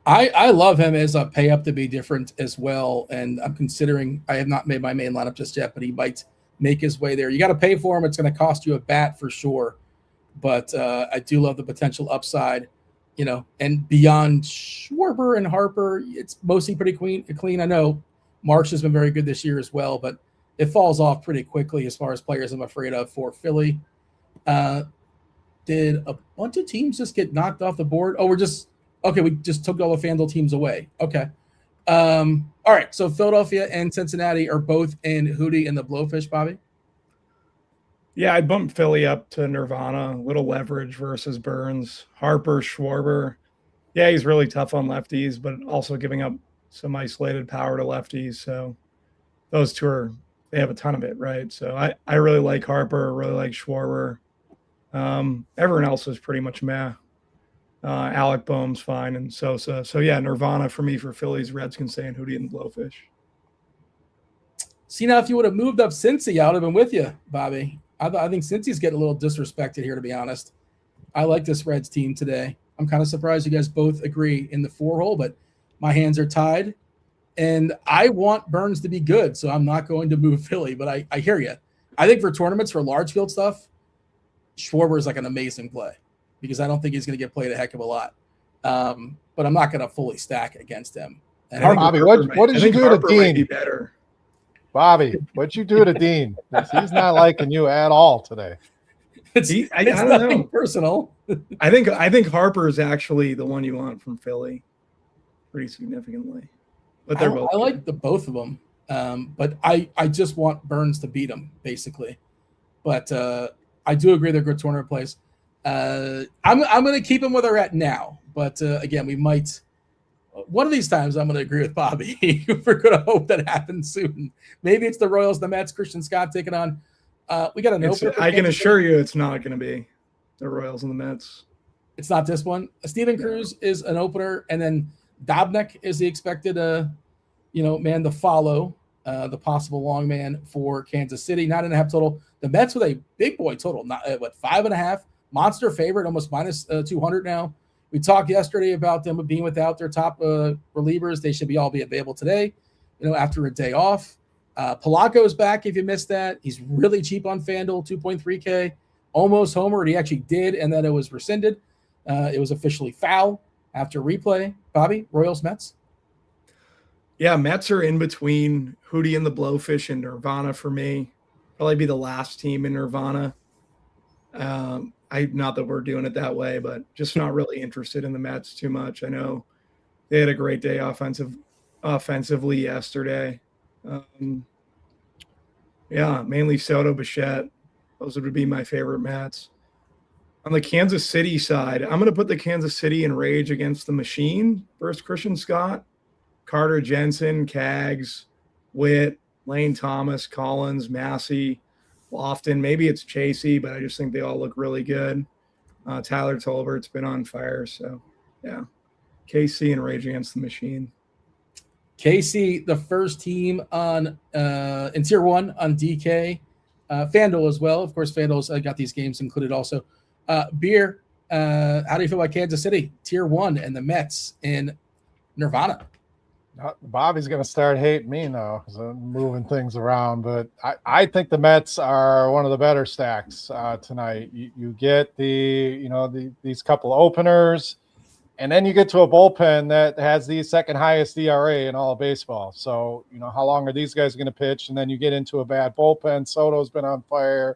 I love him as a pay up to be different as well. And I'm considering, I have not made my main lineup just yet, but he might make his way there. You got to pay for him. It's going to cost you a bat for sure. But I do love the potential upside, and beyond Schwarber and Harper, it's mostly pretty clean. I know Marsh has been very good this year as well, but it falls off pretty quickly as far as players I'm afraid of for Philly. Did a bunch of teams just get knocked off the board? Oh, we just took all the FanDuel teams away. Okay. All right. So Philadelphia and Cincinnati are both in Hootie and the Blowfish, Bobby. Yeah, I'd bump Philly up to Nirvana, a little leverage versus Burns. Harper, Schwarber. Yeah, he's really tough on lefties, but also giving up some isolated power to lefties. So those two they have a ton of it, right? So I really like Harper, really like Schwarber. Everyone else is pretty much meh. Alec Boehm's fine, and Sosa. So yeah, Nirvana for me for Phillies. Reds can stay in Hootie and the Blowfish. See, now if you would have moved up Cincy, I would have been with you, Bobby. I think Cincy's getting a little disrespected here, to be honest. I like this Reds team today. I'm kind of surprised you guys both agree in the 4 hole, but my hands are tied. And I want Burns to be good, so I'm not going to move Philly, but I hear you. I think for tournaments, for large field stuff, Schwarber is like an amazing play because I don't think he's going to get played a heck of a lot. But I'm not going to fully stack against him. And Bobby, what did you do to Dean? Better. Bobby, what'd you do to Dean? He's not liking you at all today. It's nothing personal. I think Harper is actually the one you want from Philly pretty significantly. But they're both. I like the both of them. But I just want Burns to beat him, basically. But I do agree they're good tournament plays. I'm going to keep them where they're at now. But again, we might. One of these times, I'm going to agree with Bobby. We're going to hope that happens soon. Maybe it's the Royals, the Mets, Christian Scott taking on. We got an opener. I can assure you it's not going to be the Royals and the Mets. It's not this one. Steven Cruz is an opener, and then Dobnik is the expected, man to follow, the possible long man for Kansas City. 9.5 total. The Mets with a big boy total. 5.5. Monster favorite, almost minus 200 now. We talked yesterday about them being without their top relievers. They should all be available today, after a day off. Polanco is back if you missed that. He's really cheap on FanDuel, 2.3K. Almost homered. He actually did, and then it was rescinded. It was officially foul after replay. Bobby, Royals, Mets? Yeah, Mets are in between Hootie and the Blowfish and Nirvana for me. Probably be the last team in Nirvana. Not that we're doing it that way, but just not really interested in the Mets too much. I know they had a great day offensively yesterday. Mainly Soto, Bichette. Those would be my favorite Mets. On the Kansas City side, I'm going to put the Kansas City in Rage Against the Machine versus Christian Scott, Carter Jensen, Cags, Witt, Lane Thomas, Collins, Massey, Lofton. Maybe it's Chasey, but I just think they all look really good. Tyler Tolbert's been on fire. So, yeah, KC and Rage Against the Machine. KC, the first team on in Tier 1 on DK. FanDuel as well. Of course, FanDuel's got these games included also. Beer, how do you feel about Kansas City, Tier 1, and the Mets in Nirvana? Bobby's going to start hating me now because I'm moving things around, but I think the Mets are one of the better stacks tonight. You get these couple of openers, and then you get to a bullpen that has the second highest ERA in all of baseball. So, how long are these guys going to pitch? And then you get into a bad bullpen. Soto's been on fire.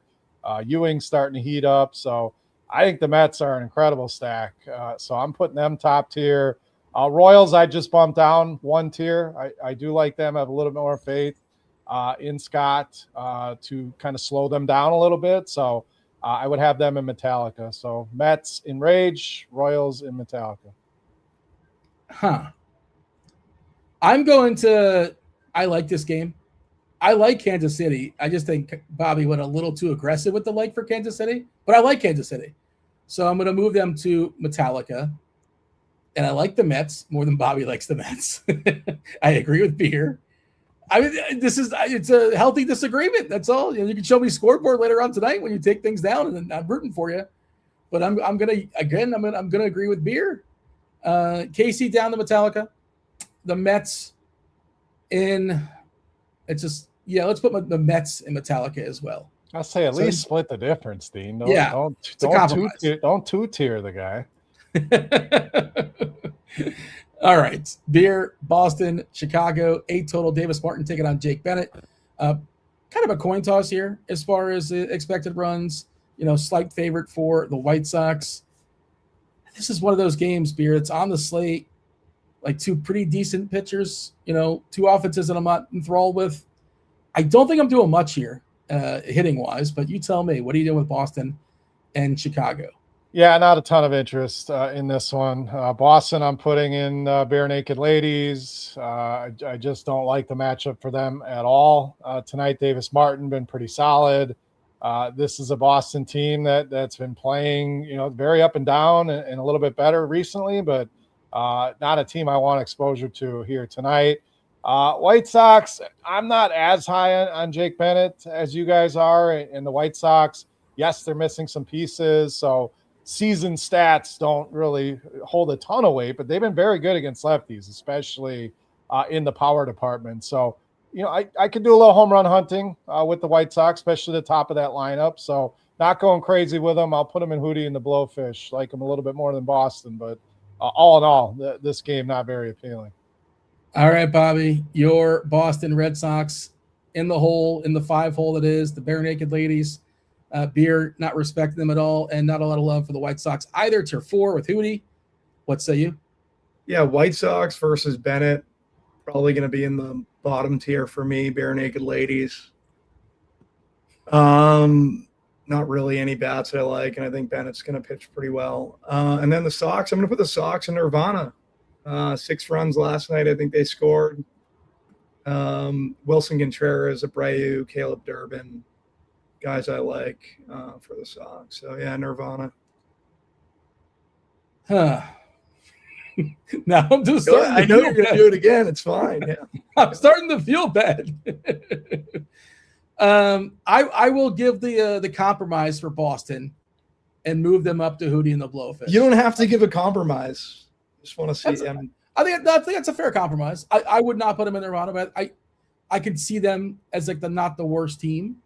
Ewing's starting to heat up. So I think the Mets are an incredible stack. So I'm putting them top tier. Royals, I just bumped down one tier. I do like them. I have a little bit more faith in Scott to kind of slow them down a little bit. So I would have them in Metallica. So Mets in Rage, Royals in Metallica. I like this game. I like Kansas City. I just think Bobby went a little too aggressive with the like for Kansas City, but I like Kansas City. So I'm going to move them to Metallica. And I like the Mets more than Bobby likes the Mets. I agree with Beer. I mean, it's a healthy disagreement. That's all. You can show me scoreboard later on tonight when you take things down, and I'm rooting for you. But I'm gonna agree with Beer. KC down to Metallica. The Mets in. It's just let's put the Mets in Metallica as well. I'll say at least split the difference, Dean. Don't two-tier the guy. All right. Beer, Boston, Chicago, 8 total. Davis Martin taking on Jake Bennett. Kind of a coin toss here as far as the expected runs. Slight favorite for the White Sox. This is one of those games, Beer. It's on the slate. Like 2 pretty decent pitchers. 2 offenses that I'm not enthralled with. I don't think I'm doing much here, hitting wise. But you tell me, what are you doing with Boston and Chicago? Yeah, not a ton of interest in this one. Boston, I'm putting in Bare Naked Ladies. I just don't like the matchup for them at all. Tonight, Davis Martin been pretty solid. This is a Boston team that's been playing, very up and down and a little bit better recently, but not a team I want exposure to here tonight. White Sox, I'm not as high on Jake Bennett as you guys are. And the White Sox, yes, they're missing some pieces, so season stats don't really hold a ton of weight, but they've been very good against lefties, especially in the power department. So, I could do a little home run hunting with the White Sox, especially the top of that lineup. So not going crazy with them. I'll put them in Hootie and the Blowfish, like them a little bit more than Boston, but all in all, this game not very appealing. All right, Bobby, your Boston Red Sox in the hole, in the 5 hole it is, the Bare Naked Ladies. Beer, not respecting them at all, and not a lot of love for the White Sox either. Tier 4 with Hootie. What say you? Yeah, White Sox versus Bennett. Probably going to be in the bottom tier for me, Bare Naked Ladies. Not really any bats that I like, and I think Bennett's going to pitch pretty well. And then the Sox, I'm going to put the Sox in Nirvana. 6 runs last night, I think they scored. Wilson Contreras, Abreu, Caleb Durbin. Guys I like for the Sox. So, yeah, Nirvana. Now I'm just starting I know you're going to do it again. It's fine. Yeah. I'm starting to feel bad. I will give the compromise for Boston and move them up to Hootie and the Blowfish. You don't have to give a compromise. Just want to see them. I think that's a fair compromise. I would not put them in Nirvana, but I could see them as like not the worst team.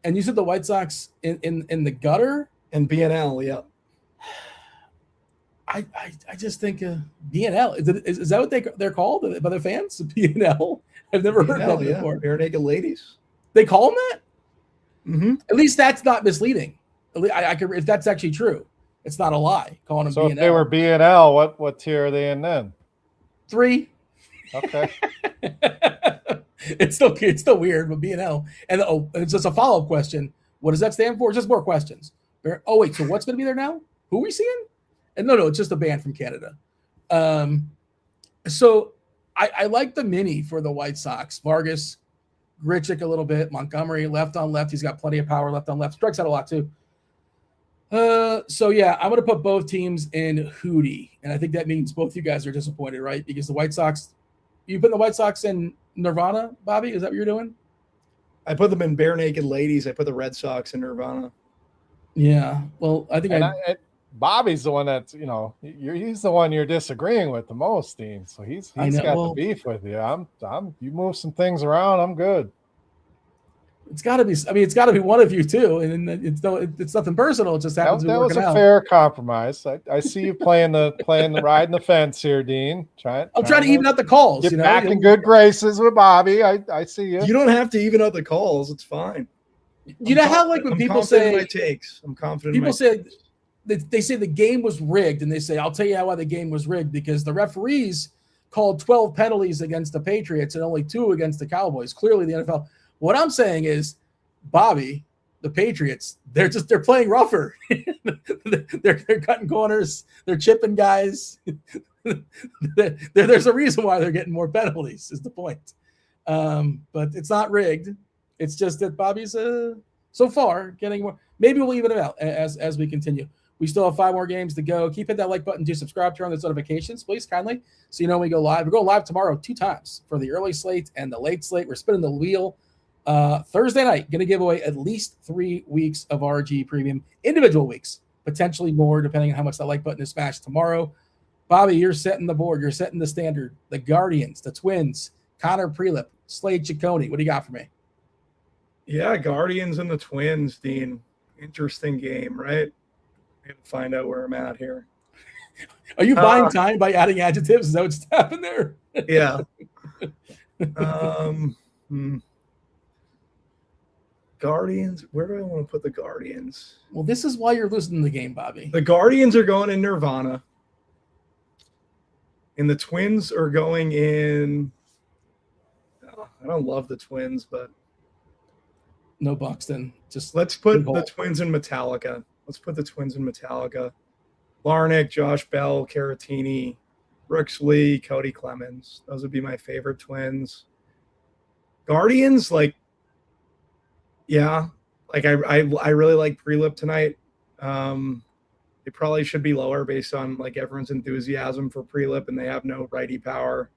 And you said the White Sox in the gutter? And BNL, yeah. I just think BNL. Is that what they're called by the fans? BNL? I've never heard that before. Bare Naked Ladies. They call them that? Mm-hmm. At least that's not misleading. I could, if that's actually true. It's not a lie calling them BNL. So if they were BNL, what tier are they in then? 3. Okay. It's still weird, but BNL. And it's just a follow-up question. What does that stand for? Just more questions. Oh, wait, so what's going to be there now? Who are we seeing? And no, it's just a band from Canada. So I like the mini for the White Sox. Vargas, Grichuk a little bit. Montgomery, left on left. He's got plenty of power left on left. Strikes out a lot, too. So, yeah, I'm going to put both teams in Hootie. And I think that means both you guys are disappointed, right? Because the White Sox – you putting the White Sox in Nirvana, Bobby? Is that what you're doing? I put them in bare naked ladies. I put the Red Sox in Nirvana. Yeah. Well, I think Bobby's the one that's, he's the one you're disagreeing with the most, Dean. So he's got the beef with you. You move some things around, I'm good. It's got to be. I mean, it's got to be one of you too, and it's nothing personal. It just happens to be working out. That was a fair compromise. I see you playing the riding the fence here, Dean. I'm trying to even out the calls. Get back in good graces with Bobby. I see you. You don't have to even out the calls. It's fine. You know how when people say my takes, I'm confident. People say they say the game was rigged, and they say, "I'll tell you why the game was rigged because the referees called 12 penalties against the Patriots and only 2 against the Cowboys." Clearly, the NFL. What I'm saying is, Bobby, the Patriots, they're playing rougher. they're cutting corners. They're chipping guys. There's a reason why they're getting more penalties, is the point. But it's not rigged. It's just that Bobby's so far getting more. Maybe we'll even it out as we continue. We still have 5 more games to go. Keep hitting that like button to subscribe, turn on those notifications, please, kindly, so you know when we go live. We're going live tomorrow 2 times for the early slate and the late slate. We're spinning the wheel. Thursday night, going to give away at least 3 weeks of RG Premium, individual weeks, potentially more, depending on how much that like button is smashed tomorrow. Bobby, you're setting the board. You're setting the standard. The Guardians, the Twins, Connor Prelip, Slade Ciccone. What do you got for me? Yeah, Guardians and the Twins, Dean. Interesting game, right? I gotta find out where I'm at here. Are you buying time by adding adjectives? Is that what's happened there? Yeah. Guardians. Where do I want to put the Guardians? Well, this is why you're losing the game, Bobby. The Guardians are going in Nirvana. And the Twins are going in. Oh, I don't love the Twins, but. No Buxton. Just let's put the Twins in Metallica. Larnach, Josh Bell, Caratini, Brooks Lee, Cody Clemens. Those would be my favorite Twins. Guardians, I really like Prelip tonight. It probably should be lower based on everyone's enthusiasm for Prelip, and they have no righty power.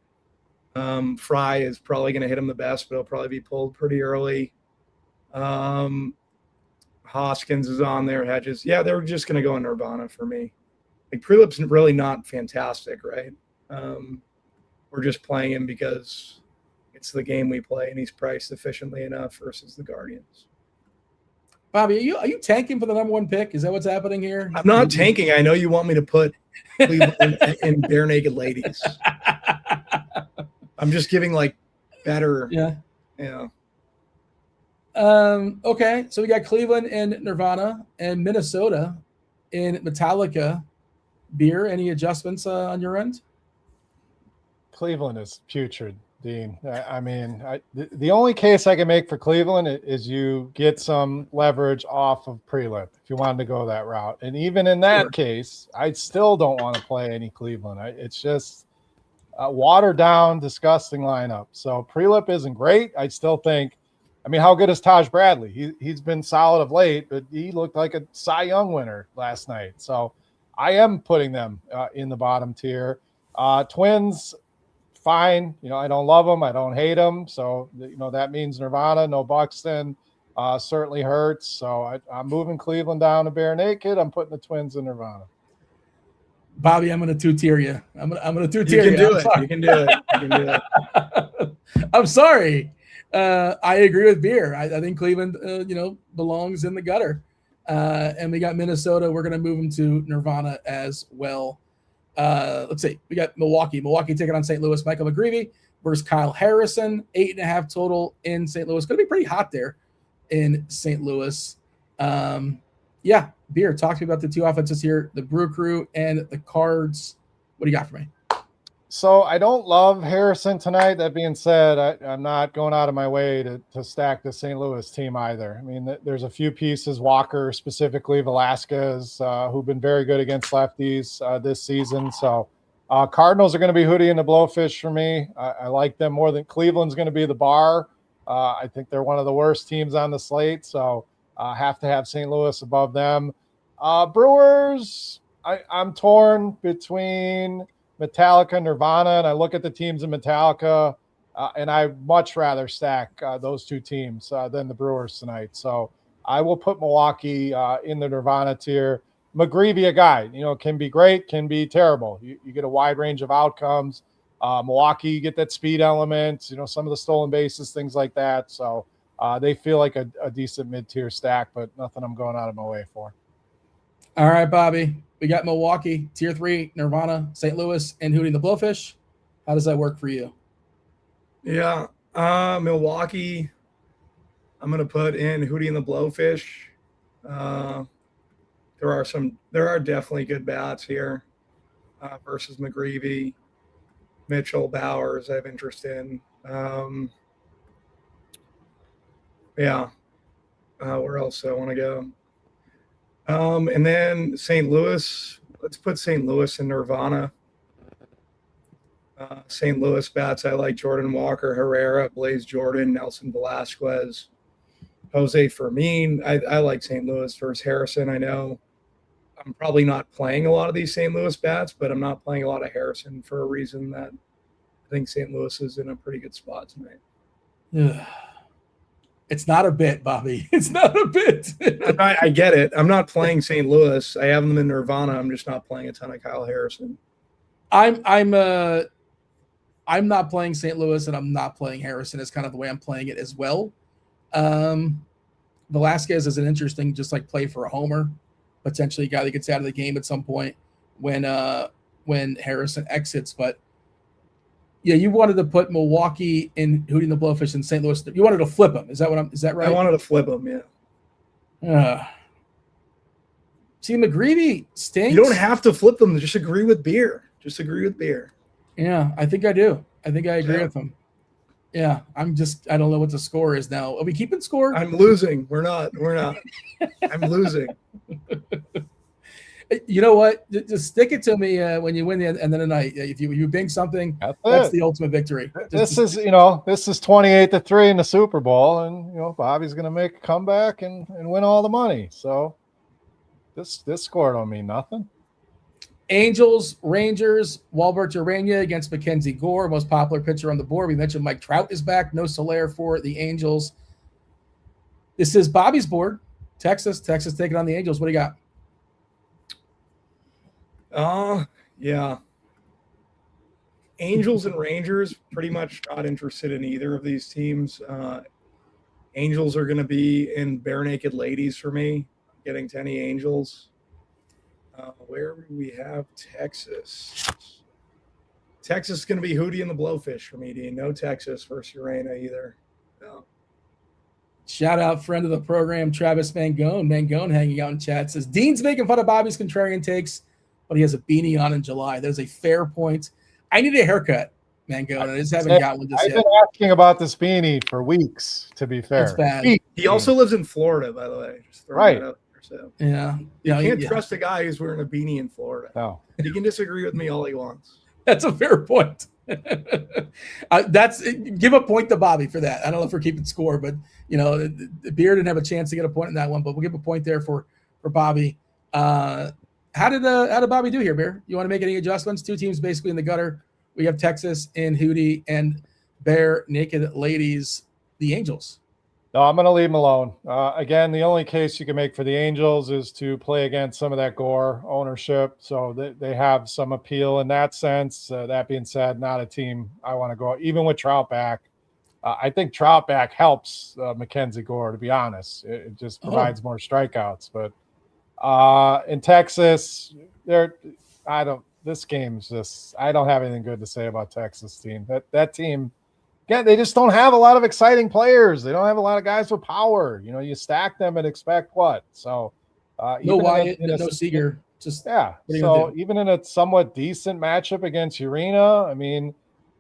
Fry is probably going to hit him the best, but he'll probably be pulled pretty early. Hoskins is on there. Hedges. Yeah, they're just going to go in Nirvana for me. Prelip's really not fantastic, right? We're just playing him because it's the game we play, and he's priced efficiently enough versus the Guardians. Bobby, are you tanking for the number 1 pick? Is that what's happening here? I'm not tanking. I know you want me to put Cleveland in bare naked ladies. I'm just giving better. Yeah. Yeah. Okay, so we got Cleveland in Nirvana and Minnesota in Metallica. Beer, any adjustments on your end? Cleveland is putrid, Dean. The only case I can make for Cleveland is you get some leverage off of Prelip if you wanted to go that route. And even in that case, I still don't want to play any Cleveland. It's just a watered down, disgusting lineup. So Prelip isn't great. I still think. How good is Taj Bradley? He's been solid of late, but he looked like a Cy Young winner last night. So I am putting them in the bottom tier. Twins, fine. I don't love them. I don't hate them. So, that means Nirvana, no Buxton, certainly hurts. So I'm moving Cleveland down to bare naked. I'm putting the Twins in Nirvana. Bobby, I'm going to 2-tier you. I'm going to 2-tier you. You can do it. I'm sorry. I agree with Beer. I think Cleveland, belongs in the gutter. And we got Minnesota. We're going to move them to Nirvana as well. Let's see. We got Milwaukee. Milwaukee taking on St. Louis. Michael McGreevy versus Kyle Harrison. 8.5 total in St. Louis. Going to be pretty hot there in St. Louis. Beer, talk to me about the 2 offenses here, the Brew Crew and the Cards. What do you got for me? So I don't love Harrison tonight. That being said, I'm not going out of my way to stack the St. Louis team either. There's a few pieces, Walker specifically, Velasquez, who've been very good against lefties this season. So Cardinals are going to be Hootie and the Blowfish for me. I like them more than Cleveland's going to be the bar. I think they're one of the worst teams on the slate. So I have to have St. Louis above them. Brewers, I'm torn between Metallica, Nirvana, and I look at the teams in Metallica. And I much rather stack those two teams than the Brewers tonight. So I will put Milwaukee in the Nirvana tier. McGreevy, a guy, can be great, can be terrible. You get a wide range of outcomes. Milwaukee, you get that speed element, some of the stolen bases, things like that. So they feel like a decent mid-tier stack, but nothing I'm going out of my way for. All right, Bobby. We got Milwaukee, tier 3, Nirvana, St. Louis, and Hootie and the Blowfish. How does that work for you? Yeah. Milwaukee, I'm going to put in Hootie and the Blowfish. There are definitely good bats here versus McGreevy, Mitchell, Bowers. I have interest in. Where else do I want to go? And then St. Louis. Let's put St. Louis in Nirvana. St. Louis bats, I like Jordan Walker, Herrera, Blaze Jordan, Nelson Velasquez, Jose Fermin. I like St. Louis versus Harrison. I know I'm probably not playing a lot of these St. Louis bats, but I'm not playing a lot of Harrison for a reason that I think St. Louis is in a pretty good spot tonight. It's not a bit, Bobby. It's not a bit. I get it. I'm not playing St. Louis. I have them in Nirvana. I'm just not playing a ton of Kyle Harrison. I'm not playing St. Louis, and I'm not playing Harrison. Is kind of the way I'm playing it as well. Velasquez is an interesting, just like play for a homer, potentially a guy that gets out of the game at some point when Harrison exits. But yeah, you wanted to put Milwaukee in Hootie and the Blowfish in St. Louis. You wanted to flip them. Is that right? I wanted to flip them. Yeah. See, McGreevy stinks. You don't have to flip them. Just agree with beer. Yeah, I think I do. I think I agree with him. Yeah, I don't know what the score is now. Are we keeping score? I'm losing. We're not. I'm losing. You know what? Just stick it to me when you win the end of the night. If you bing something, that's the ultimate victory. This is 28-3 in the Super Bowl, and Bobby's going to make a comeback and win all the money. So this score don't mean nothing. Angels, Rangers, Walbert Urania against Mackenzie Gore, most popular pitcher on the board. We mentioned Mike Trout is back. No Soler for the Angels. This is Bobby's board. Texas taking on the Angels. What do you got? Yeah. Angels and Rangers, pretty much not interested in either of these teams. Angels are going to be in bare naked ladies for me, getting to any Angels. Where do we have Texas? Texas is going to be Hootie and the Blowfish for me, Dean. No Texas versus Urena either. No. Shout out friend of the program, Travis Mangone. Mangone hanging out in chat says, Dean's making fun of Bobby's contrarian takes, but he has a beanie on in July. There's a fair point. I need a haircut, Mangone. I just haven't got one just yet. I've been asking about this beanie for weeks, to be fair. It's bad. He also lives in Florida, by the way. Just throwing that out. So. Yeah. You can't trust a guy who's wearing a beanie in Florida. No. He can disagree with me all he wants. That's a fair point. Give a point to Bobby for that. I don't know if we're keeping score, but the Beer didn't have a chance to get a point in that one, but we'll give a point there for Bobby. How did Bobby do here, Bear? You want to make any adjustments? Two teams basically in the gutter. We have Texas and Hootie, and Bear naked ladies, the Angels. No, I'm going to leave him alone. Again, the only case you can make for the Angels is to play against some of that Gore ownership. So they have some appeal in that sense. That being said, not a team I want to go. Even with Trout back, I think Trout back helps Mackenzie Gore, to be honest. It just provides more strikeouts. But in Texas, this game's just – I don't have anything good to say about Texas team. That team – yeah, they just don't have a lot of exciting players. They don't have a lot of guys with power. You stack them and expect what? So no Wyatt, no Seager. So even in a somewhat decent matchup against Urena, I mean,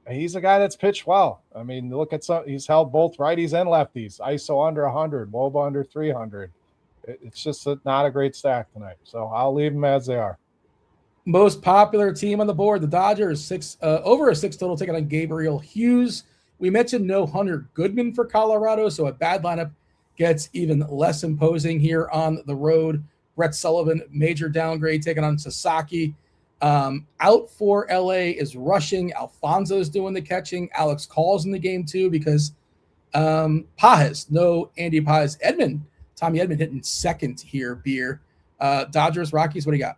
he's a guy that's pitched well. I mean, look at he's held both righties and lefties. ISO under 100, WOBA under 300. It's just not a great stack tonight. So I'll leave them as they are. Most popular team on the board, the Dodgers, over a 6 total, taking on Gabriel Hughes. We mentioned no Hunter Goodman for Colorado, so a bad lineup gets even less imposing here on the road. Brett Sullivan, major downgrade, taking on Sasaki. Out for LA is rushing. Alfonso's doing the catching. Alex Call's in the game too because Pajes, no Andy Pajes. Tommy Edman hitting second here, Beer. Dodgers, Rockies, what do you got?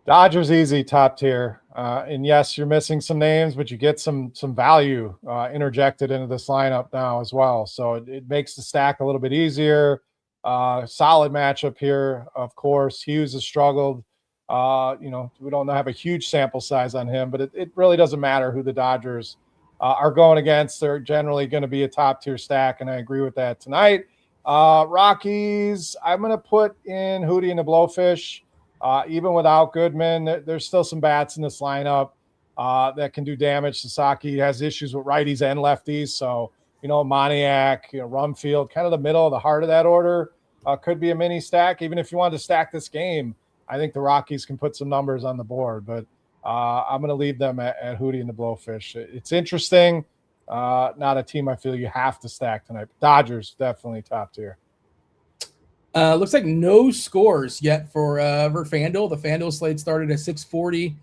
Dodgers easy, top tier. And yes, you're missing some names, but you get some value interjected into this lineup now as well. So it makes the stack a little bit easier. Solid matchup here, of course. Hughes has struggled. We don't have a huge sample size on him, but it really doesn't matter who the Dodgers are going against. They're generally going to be a top tier stack, and I agree with that tonight. Rockies, I'm going to put in Hootie and the Blowfish. Even without Goodman, there's still some bats in this lineup that can do damage. Sasaki has issues with righties and lefties, so Moniak, Rumfield, kind of the middle of the heart of that order could be a mini stack. Even if you wanted to stack this game, I think the Rockies can put some numbers on the board, but I'm going to leave them at Hootie and the Blowfish. It's interesting. Not a team I feel you have to stack tonight. Dodgers, definitely top tier. Looks like no scores yet for FanDuel. The FanDuel slate started at 6:40.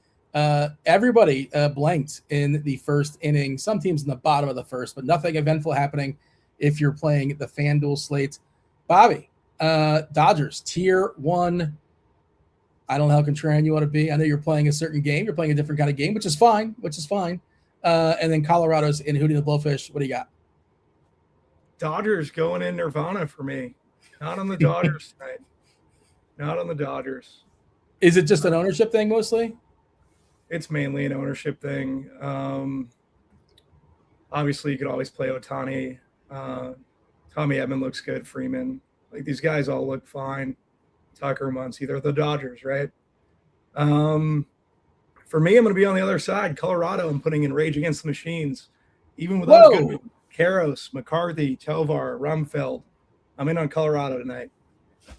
Everybody blanked in the first inning. Some teams in the bottom of the first, but nothing eventful happening if you're playing the FanDuel slate. Bobby, Dodgers, tier 1. I don't know how contrarian you want to be. I know you're playing a certain game. You're playing a different kind of game, which is fine. And then Colorado's in Hootie the Blowfish. What do you got? Dodgers going in Nirvana for me. Not on the Dodgers tonight. Not on the Dodgers. Is it just an ownership thing mostly? It's mainly an ownership thing. Obviously, you could always play Ohtani. Tommy Edman looks good. Freeman. Like, these guys all look fine. Tucker, Muncy, they're the Dodgers, right? For me, I'm going to be on the other side. Colorado, I'm putting in Rage Against the Machines. Even with those good Karros, McCarthy, Tovar, Rumfeld. I'm in on Colorado tonight.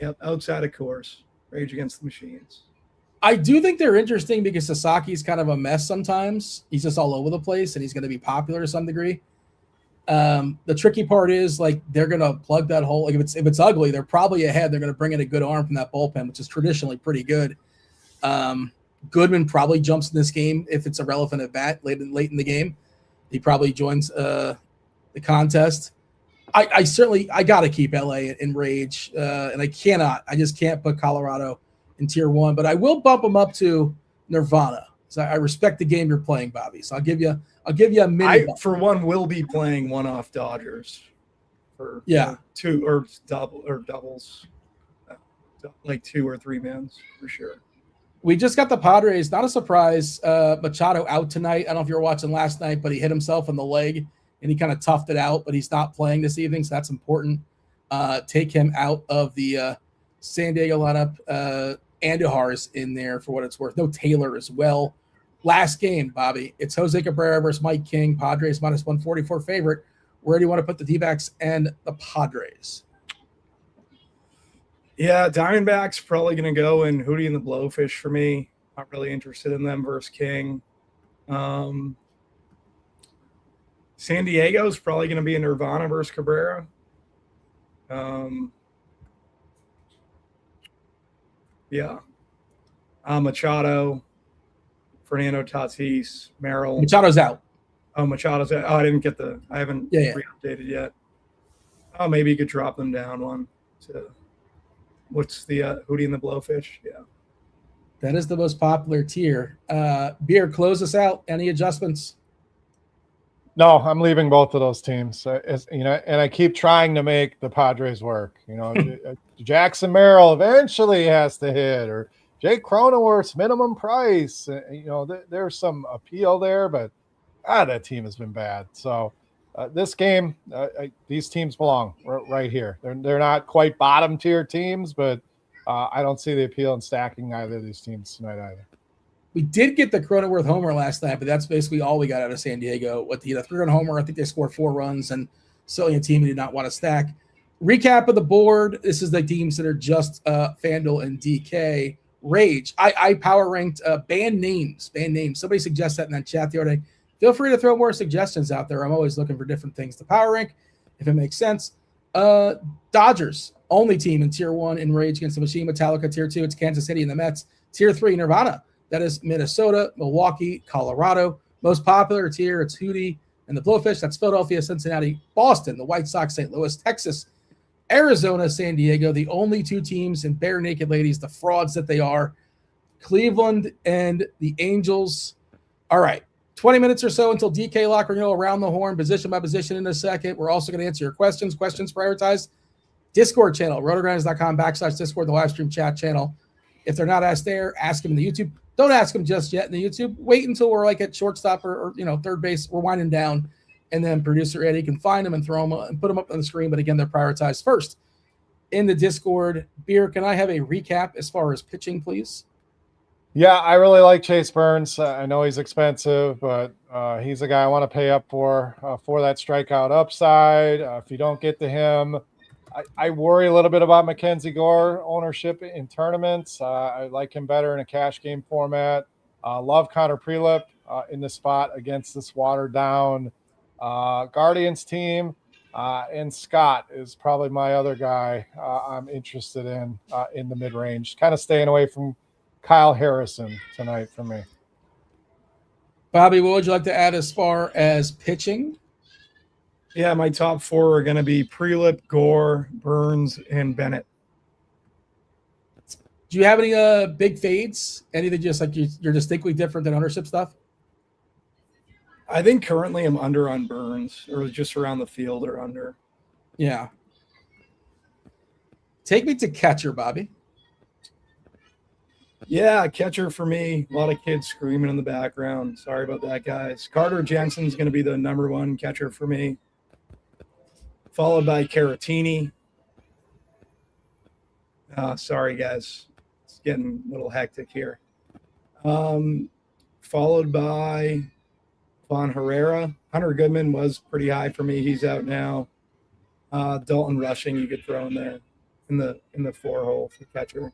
Yep, outside of course. Rage Against the Machines. I do think they're interesting because Sasaki's kind of a mess sometimes. He's just all over the place, and he's going to be popular to some degree. The tricky part is, like, they're going to plug that hole. Like, if it's ugly, they're probably ahead. They're going to bring in a good arm from that bullpen, which is traditionally pretty good. Goodman probably jumps in this game if it's a relevant at bat late in the game. He probably joins the contest. I got to keep LA in Rage, and I just can't put Colorado in tier 1, but I will bump them up to Nirvana. So I respect the game you're playing, Bobby. So I'll give you a mini. For one, will be playing one-off Dodgers for two or doubles, like 2 or 3 mans for sure. We just got the Padres. Not a surprise. Machado out tonight. I don't know if you were watching last night, but he hit himself in the leg and he kind of toughed it out. But he's not playing this evening, so that's important. Take him out of the San Diego lineup. Andujar's in there for what it's worth. No Taylor as well. Last game, Bobby. It's Jose Cabrera versus Mike King. Padres minus 144 favorite. Where do you want to put the D-backs and the Padres? Yeah, Diamondbacks probably going to go in Hootie and the Blowfish for me. Not really interested in them versus King. San Diego's probably going to be in Nirvana versus Cabrera. Machado, Fernando Tatis, Merrill. Machado's out. Oh, Machado's out. Oh, I didn't get I haven't re-updated yet. Oh, maybe you could drop them down one to what's the Hootie and the Blowfish? Yeah. That is the most popular tier. Beer, close us out. Any adjustments? No, I'm leaving both of those teams. And I keep trying to make the Padres work. Jackson Merrill eventually has to hit, or Jake Cronenworth's minimum price. There's some appeal there, but that team has been bad. So this game, these teams belong right here. They're not quite bottom tier teams, but I don't see the appeal in stacking either of these teams tonight either. We did get the Cronenworth homer last night, but that's basically all we got out of San Diego. With the 3-run homer, I think they scored 4 runs, and certainly a team who did not want to stack. Recap of the board. This is the teams that are just FanDuel and DK. Rage. I power ranked band names. Somebody suggested that in that chat the other day. Feel free to throw more suggestions out there. I'm always looking for different things to power rank, if it makes sense. Dodgers, only team in tier 1 in Rage Against the Machine. Metallica, tier 2. It's Kansas City and the Mets. Tier 3, Nirvana. That is Minnesota, Milwaukee, Colorado. Most popular tier, it's Hootie and the Blowfish. That's Philadelphia, Cincinnati, Boston, the White Sox, St. Louis, Texas, Arizona, San Diego. The only two teams in bare naked ladies, the frauds that they are, Cleveland and the Angels. All right, 20 minutes or so until DK Lock. We're going to go around the horn, position by position in a second. We're also going to answer your questions. Questions prioritized. Discord channel, rotogrinders.com/Discord, the live stream chat channel. If they're not asked there, ask them in the YouTube. Don't ask them just yet in the YouTube. Wait until we're like at shortstop or third base. We're winding down, and then producer Eddie can find them and throw them and put them up on the screen. But again, they're prioritized first in the Discord. Beer, can I have a recap as far as pitching, please? Yeah, I really like Chase Burns. I know he's expensive, but he's a guy I want to pay up for that strikeout upside. If you don't get to him, I worry a little bit about Mackenzie Gore ownership in tournaments. I like him better in a cash game format. Love Connor Prelip in the spot against this watered down Guardians team. And Scott is probably my other guy I'm interested in the mid-range. Kind of staying away from Kyle Harrison tonight for me. Bobby, what would you like to add as far as pitching? Yeah, my top four are going to be Prelip, Gore, Burns, and Bennett. Do you have any big fades? Any that just like you're distinctly different than ownership stuff? I think currently I'm under on Burns, or just around the field or under. Yeah. Take me to catcher, Bobby. Yeah, catcher for me. A lot of kids screaming in the background. Sorry about that, guys. Carter Jensen's going to be the number one catcher for me, followed by Caratini. Sorry, guys. It's getting a little hectic here. Followed by Von Herrera. Hunter Goodman was pretty high for me. He's out now. Dalton Rushing you could throw in there in the 4-hole for catcher.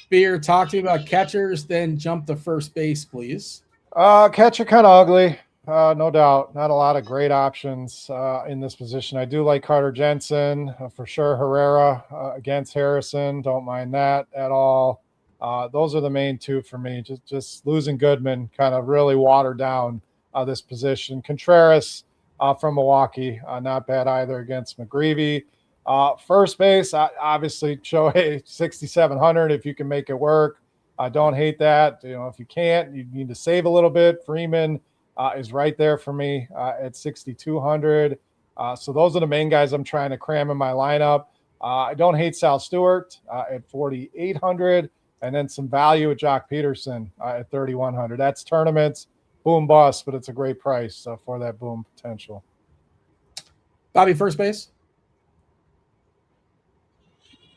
Beer, talk to me about catchers, then jump to first base, please. Catcher kind of ugly, no doubt. Not a lot of great options in this position. I do like Carter Jensen for sure. Herrera against Harrison, don't mind that at all. Those are the main two for me. Just losing Goodman kind of really watered down this position. Contreras from Milwaukee, not bad either against McGreevy. First base, obviously Shohei 6,700 if you can make it work. I don't hate that. If you can't, you need to save a little bit. Freeman is right there for me at 6,200. So those are the main guys I'm trying to cram in my lineup. I don't hate Sal Stewart at 4,800, and then some value at Jock Peterson at 3,100. That's tournaments, boom bust, but it's a great price for that boom potential. Bobby, first base.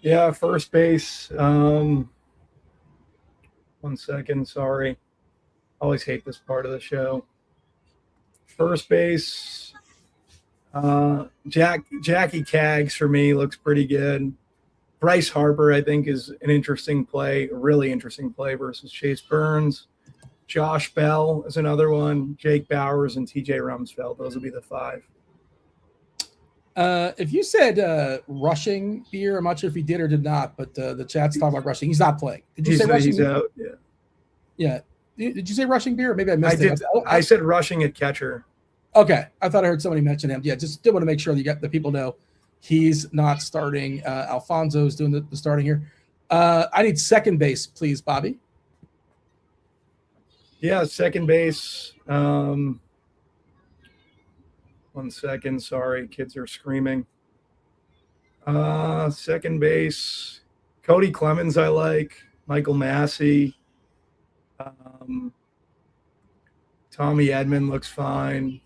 Yeah, first base. 1 second, sorry. Always hate this part of the show. First base. Jackie Kaggs for me looks pretty good. Bryce Harper, I think, is an interesting play, a really interesting play versus Chase Burns. Josh Bell is another one. Jake Bowers and TJ Rumsfeld. Those will be the 5. If you said rushing, Beer, I'm not sure if he did or did not, but the chat's talking about rushing. He's not playing. Did you say rushing? He's out, yeah. Yeah. Did you say rushing, Beer? Or maybe I missed it. I said rushing at catcher. Okay. I thought I heard somebody mention him. Yeah, just did want to make sure that the people know he's not starting. Alfonso's doing the starting here. I need second base, please, Bobby. Yeah, second base. 1 second, sorry, kids are screaming. Second base, Cody Clemens I like, Michael Massey. Tommy Edman looks fine.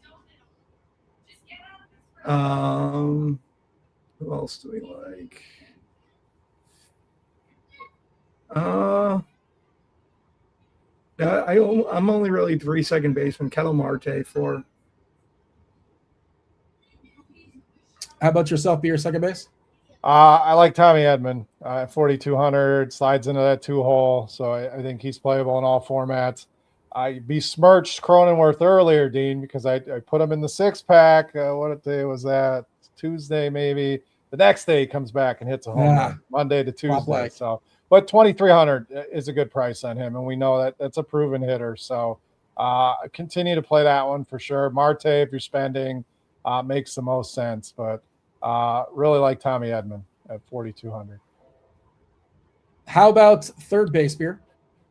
Who else do we like? I'm only really 3 second baseman. Kettle Marte 4. How about yourself, Beer, second base? I like Tommy Edman at 4,200, slides into that 2-hole. So I think he's playable in all formats. I besmirched Cronenworth earlier, Dean, because I put him in the 6-pack. What day was that? Tuesday, maybe. The next day he comes back and hits a home run, Monday to Tuesday. So but 2,300 is a good price on him, and we know that that's a proven hitter. So continue to play that one for sure. Marte, if you're spending, makes the most sense, but really like Tommy Edman at 4,200. How about third base, Beer?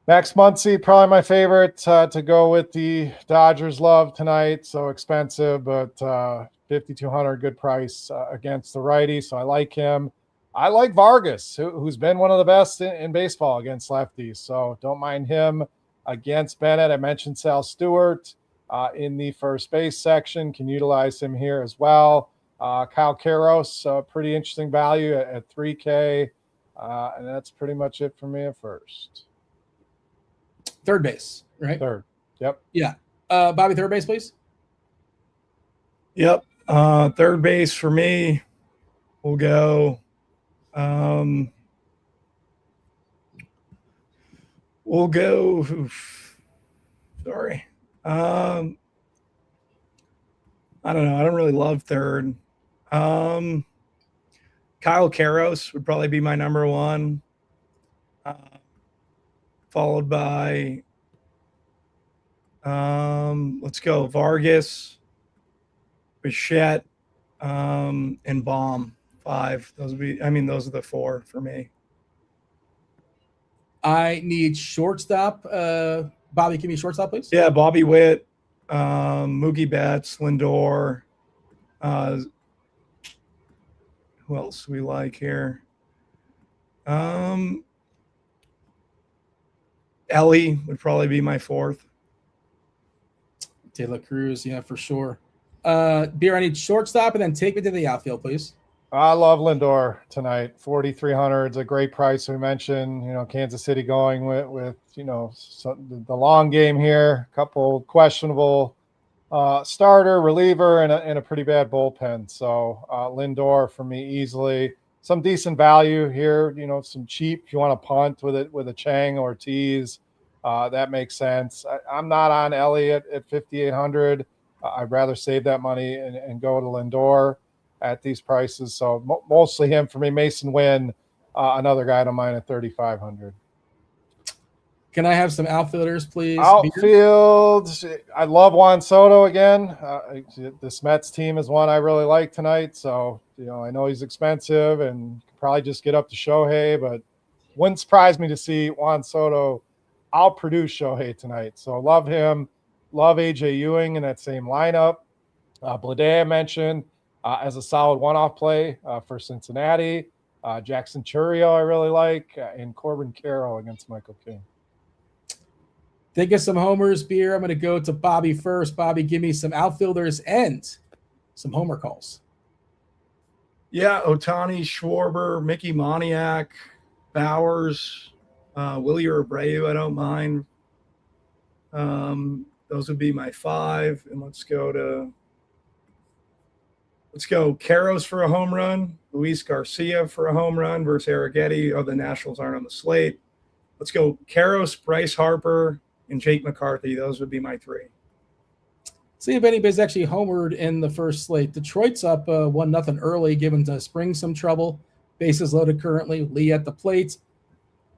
Max Muncy, probably my favorite to go with the Dodgers love tonight. So expensive, but 5,200, good price against the righty. So I like him. I like Vargas, who's been one of the best in baseball against lefties. So don't mind him against Bennett. I mentioned Sal Stewart in the first base section. Can utilize him here as well. Kyle Karros, pretty interesting value at 3K. And that's pretty much it for me at first. Third base, right? Third. Yep. Yeah. Bobby, third base, please. Yep. Third base for me, we'll go. We'll go. Sorry. I don't know. I don't really love third. Kyle Karros would probably be my number one. Followed by, let's go Vargas, Bichette, and Baum. 5. Those are the 4 for me. I need shortstop. Bobby, give me shortstop, please. Yeah, Bobby Witt, Mookie Betts, Lindor. Who else do we like here? Ellie would probably be my 4th. De La Cruz, yeah, for sure. Beer, I need shortstop, and then take me to the outfield, please. I love Lindor tonight. 4,300 is a great price. We mentioned, Kansas City going with the long game here. A couple questionable starter, reliever, and a pretty bad bullpen. So Lindor for me easily. Some decent value here. Some cheap if you want to punt with a Chang or Ortiz. That makes sense. I'm not on Elliott at 5,800. I'd rather save that money and go to Lindor at these prices. So mostly him for me. Mason Wynn, another guy to mine at 3,500. Can I have some outfielders, please? Outfield, I love Juan Soto again. This Mets team is one I really like tonight. So, I know he's expensive and probably just get up to Shohei, but wouldn't surprise me to see Juan Soto outproduce Shohei tonight. So love him. Love AJ Ewing in that same lineup. Blade I mentioned as a solid one-off play for Cincinnati. Jackson Chourio I really like, and Corbin Carroll against Michael King. Think of some homers, Beer. I'm going to go to Bobby first. Bobby, give me some outfielders and some homer calls. Yeah, Ohtani, Schwarber, Mickey Moniak, Bowers, Willie Abreu, I don't mind. Those would be my 5. And let's go Karros for a home run, Luis Garcia for a home run versus Arrighetti. Oh, the Nationals aren't on the slate. Let's go Karros, Bryce Harper, and Jake McCarthy. Those would be my 3. See if anybody's actually homered in the first slate. Detroit's up 1-0 early, given to Spring some trouble. Bases loaded currently. Lee at the plate.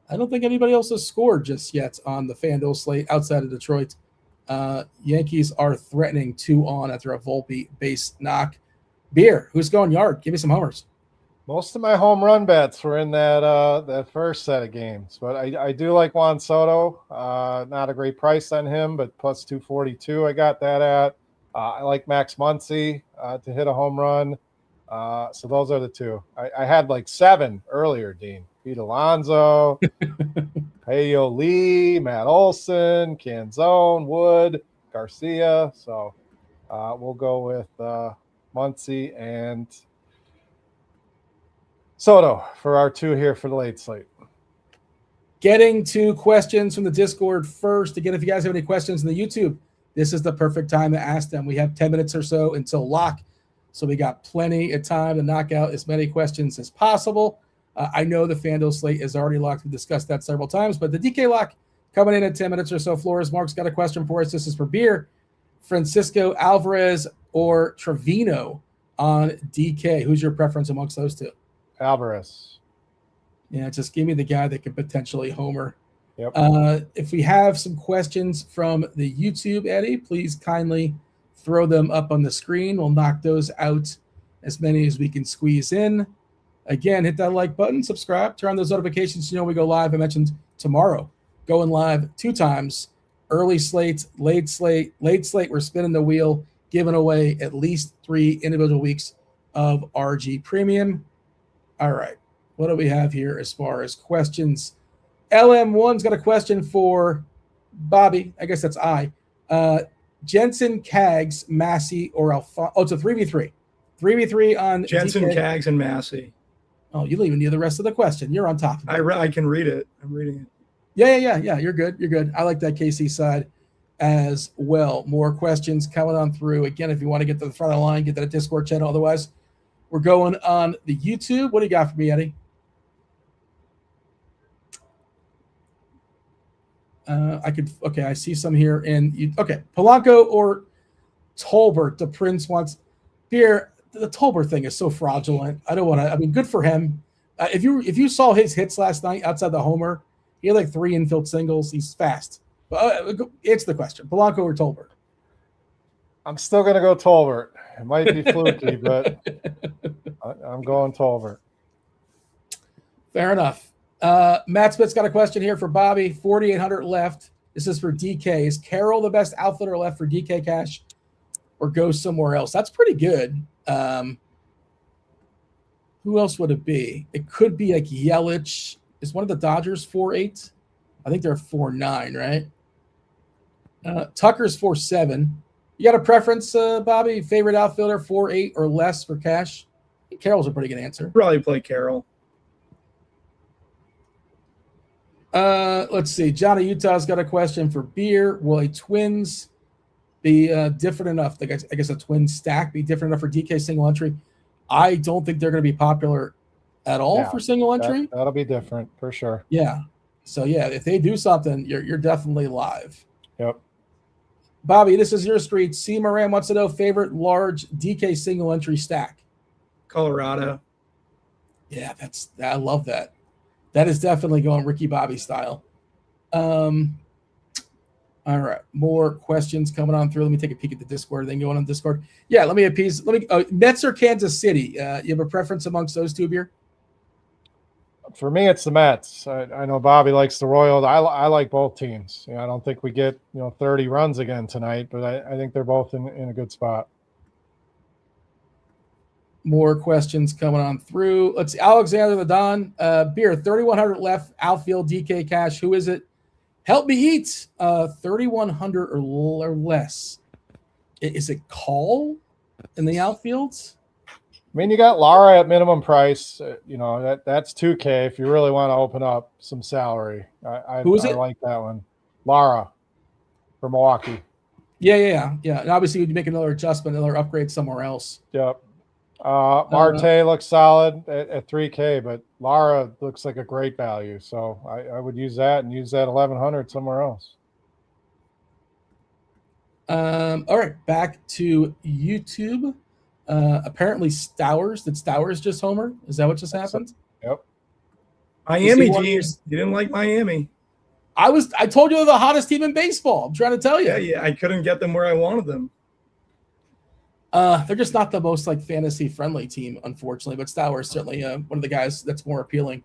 I don't think anybody else has scored just yet on the FanDuel slate outside of Detroit. Yankees are threatening 2 on after a Volpe base knock. Beer, who's going yard? Give me some homers. Most of my home run bets were in that first set of games, but I do like Juan Soto. Not a great price on him, but plus 242 I got that at. I like Max Muncy to hit a home run. So those are the 2. I had like 7 earlier, Dean. Pete Alonso, Payo Lee, Matt Olson, Canzone, Wood, Garcia. So we'll go with Muncy and Soto for our 2 here for the late slate. Getting to questions from the Discord first. Again, if you guys have any questions in the YouTube, this is the perfect time to ask them. We have 10 minutes or so until lock, so we got plenty of time to knock out as many questions as possible. I know the FanDuel slate is already locked. We've discussed that several times, but the DK lock coming in at 10 minutes or so. Flores, Mark's got a question for us. This is for Beer. Francisco Alvarez or Trevino on DK. Who's your preference amongst those 2? Alvarez. Yeah, just give me the guy that could potentially homer. Yep. If we have some questions from the YouTube, Eddie, please kindly throw them up on the screen. We'll knock those out, as many as we can squeeze in. Again, hit that like button, subscribe, turn on those notifications. We go live. I mentioned tomorrow, going live 2 times, early slate, late slate. We're spinning the wheel, giving away at least 3 individual weeks of RG Premium. All right, what do we have here as far as questions? LM1's got a question for Bobby. I guess that's I. Jensen, Cags, Massey, or Alfonso. Oh, it's a 3v3. 3v3 on Jensen, DK. Cags, and Massey. Oh, you don't even need the rest of the question. You're on top of it. I can read it. I'm reading it. Yeah. You're good. I like that KC side as well. More questions coming on through. Again, if you want to get to the front of the line, get to the Discord channel. Otherwise, we're going on the YouTube. What do you got for me, Eddie? I see some here. Polanco or Tolbert. The Prince wants beer. The Tolbert thing is so fraudulent. I don't want to. I mean, good for him. If you saw his hits last night outside the homer, he had like 3 infield singles. He's fast. Answer the question: Polanco or Tolbert? I'm still going to go Tolbert. It might be fluky, but I'm going Tolbert. Fair enough. Matt Smith's got a question here for Bobby. 4,800 left. This is for DK. Is Carroll the best outfielder left for DK cash, or go somewhere else? That's pretty good. Who else would it be? It could be like Yelich. Is one of the Dodgers 4.8? I think they're 4.9, right? Tucker's 4.7. You got a preference, Bobby? Favorite outfielder, 4.8 or less for cash? Carroll's a pretty good answer. Probably play Carroll. Let's see. Johnny Utah's got a question for Beer. Will a Twins be different enough? I guess a twin stack be different enough for DK single entry? I don't think they're going to be popular at all for single entry. That'll be different for sure. Yeah. So yeah, if they do something, you're definitely live. Yep. Bobby, this is your street. C. Moran wants to know favorite large DK single entry stack. Colorado. Yeah, I love that. That is definitely going Ricky Bobby style. All right, more questions coming on through. Let me take a peek at the Discord, then go on Discord. Yeah, let me appease. Mets or Kansas City? You have a preference amongst those two, Beer? For me, it's the Mets. I know Bobby likes the Royals. I like both teams. I don't think we get 30 runs again tonight, but I think they're both in a good spot. More questions coming on through. Let's see. Alexander the Don. Beer, 3,100 left. Outfield DK cash. Who is it? Help me eat. 3,100 or less. Is it Call in the outfields? I mean, you got Lara at minimum price. That's 2K if you really want to open up some salary. Who is it? I like that one. Lara for Milwaukee. Yeah. And obviously, you'd make another adjustment, another upgrade somewhere else. Yep. Marte looks solid at 3K, but Lara looks like a great value. So I would use that and use that 1,100 somewhere else. All right, back to YouTube. Apparently Stowers. Did Stowers just homer? Is that what just happened? Yep. Miami teams. You didn't like Miami. I told you they're the hottest team in baseball. I'm trying to tell you. Yeah. I couldn't get them where I wanted them. They're just not the most fantasy friendly team, unfortunately, but Stowers is certainly one of the guys that's more appealing.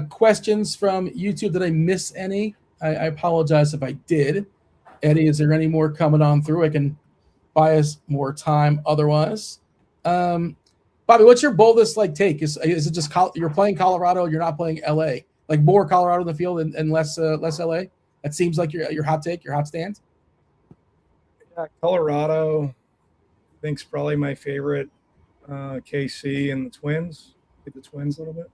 Questions from YouTube. Did I miss any? I apologize if I did. Eddie, is there any more coming on through? I can buy us more time otherwise. Bobby, what's your boldest take? Is it just you're playing Colorado, you're not playing LA? Like more Colorado in the field and less LA? That seems like your hot take, your hot stand. Yeah, Colorado. I think's probably my favorite. KC and the Twins. Get the Twins a little bit.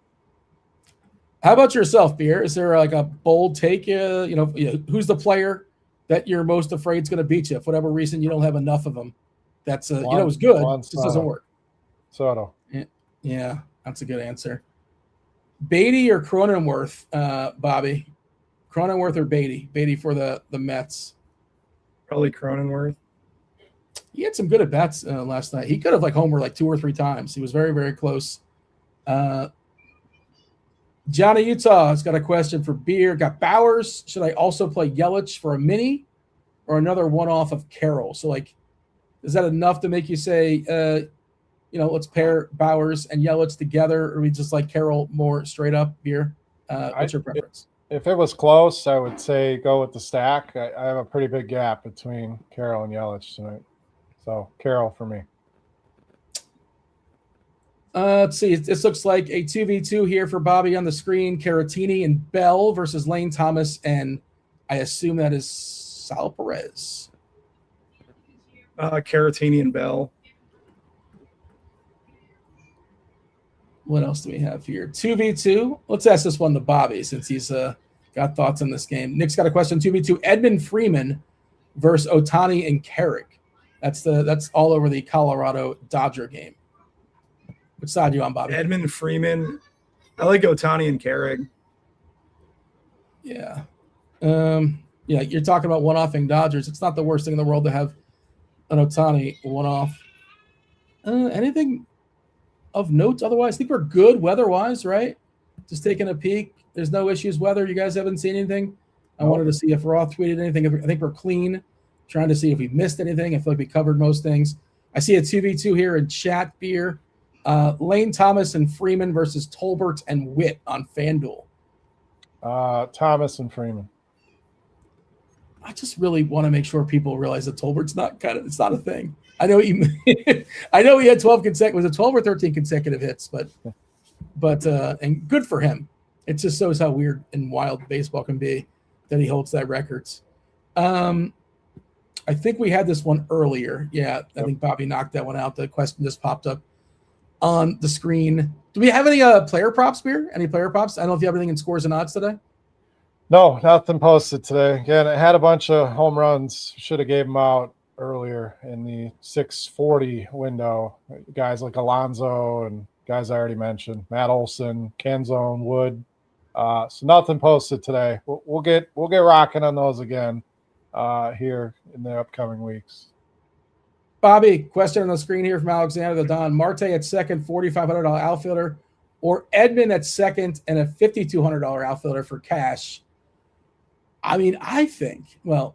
How about yourself, Beer? Is there a bold take? Who's the player that you're most afraid is going to beat you? For whatever reason, you don't have enough of them. That's it's good. It just doesn't work. Soto. Yeah, that's a good answer. Beatty or Cronenworth, Bobby? Cronenworth or Beatty? Beatty for the Mets. Probably Cronenworth. He had some good at-bats last night. He could have homered 2 or 3 times. He was very, very close. Johnny Utah has got a question for Beer. Got Bowers. Should I also play Yelich for a mini or another one-off of Carroll? So, like, is that enough to make you say, let's pair Bowers and Yelich together, or we just like Carroll more straight up? Beer, what's your preference? If it was close, I would say go with the stack. I have a pretty big gap between Carroll and Yelich tonight. So Carroll for me. Let's see. This looks like a 2v2 here for Bobby on the screen. Caratini and Bell versus Lane Thomas, and I assume that is Sal Perez. Caratini and Bell. What else do we have here? 2v2. Let's ask this one to Bobby since he's got thoughts on this game. Nick's got a question. 2v2. Edmund Freeman versus Ohtani and Carrick. That's all over the Colorado Dodger game. Which side are you on, Bobby? Edmund Freeman. I like Ohtani and Carrick. Yeah. You're talking about one-offing Dodgers. It's not the worst thing in the world to have an Ohtani one-off. Anything of note otherwise? I think we're good weather-wise, right? Just taking a peek. There's no issues weather. You guys haven't seen anything? I wanted to see if Roth tweeted anything. I think we're clean. Trying to see if we missed anything. I feel like we covered most things. I see a 2v2 here in chat, Beer. Lane Thomas and Freeman versus Tolbert and Witt on FanDuel. Thomas and Freeman. I just really want to make sure people realize that Tolbert's it's not a thing. I know he had 12 was it 12 or 13 consecutive hits, but and good for him. It just shows how weird and wild baseball can be that he holds that records. I think we had this one earlier. Yeah, I think Bobby knocked that one out. The question just popped up on the screen. Do we have any player props, Beer? Any player props? I don't know if you have anything in scores and odds today. No, nothing posted today. Again, I had a bunch of home runs. Should have gave them out earlier in the 640 window. Guys like Alonso and guys I already mentioned, Matt Olson, Kenzone, Wood. So nothing posted today. We'll get rocking on those again here in the upcoming weeks. Bobby, question on the screen here from Alexander the Don. Marte at second, $4,500 outfielder, or Edmund at second and a $5,200 outfielder for cash. I mean, I think I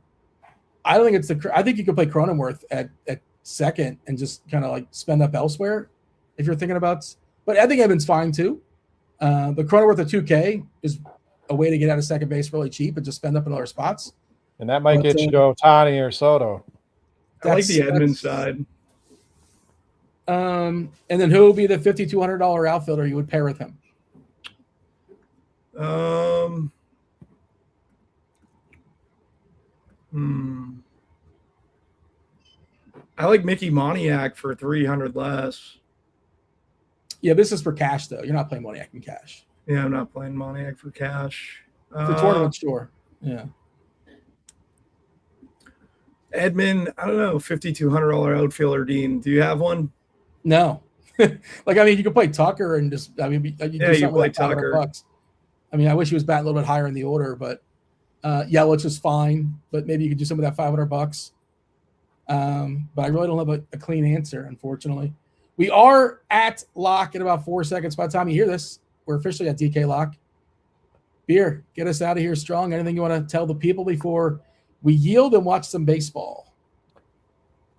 think you could play Cronenworth at second and just kind of like spend up elsewhere if you're thinking about. But I think Edmund's fine too. But Cronenworth at 2K is a way to get out of second base really cheap and just spend up in other spots. And that might get you to Ohtani or Soto. I like the Edmund side. And then who would be the $5,200 outfielder you would pair with him? I like Mickey Moniak for 300 less. Yeah, this is for cash though. You're not playing Moniak in cash. Yeah, I'm not playing Moniak for cash. For tournament, sure. Yeah. Edmund, I don't know, $5,200 outfielder. Dean, do you have one? No. You could play Tucker and just, you play Tucker. Bucks. I wish he was batting a little bit higher in the order, but Yelich is fine. But maybe you could do some of that $500. But I really don't have a clean answer, unfortunately. We are at lock in about 4 seconds. By the time you hear this, we're officially at DK lock. Beer, get us out of here strong. Anything you want to tell the people before we yield and watch some baseball?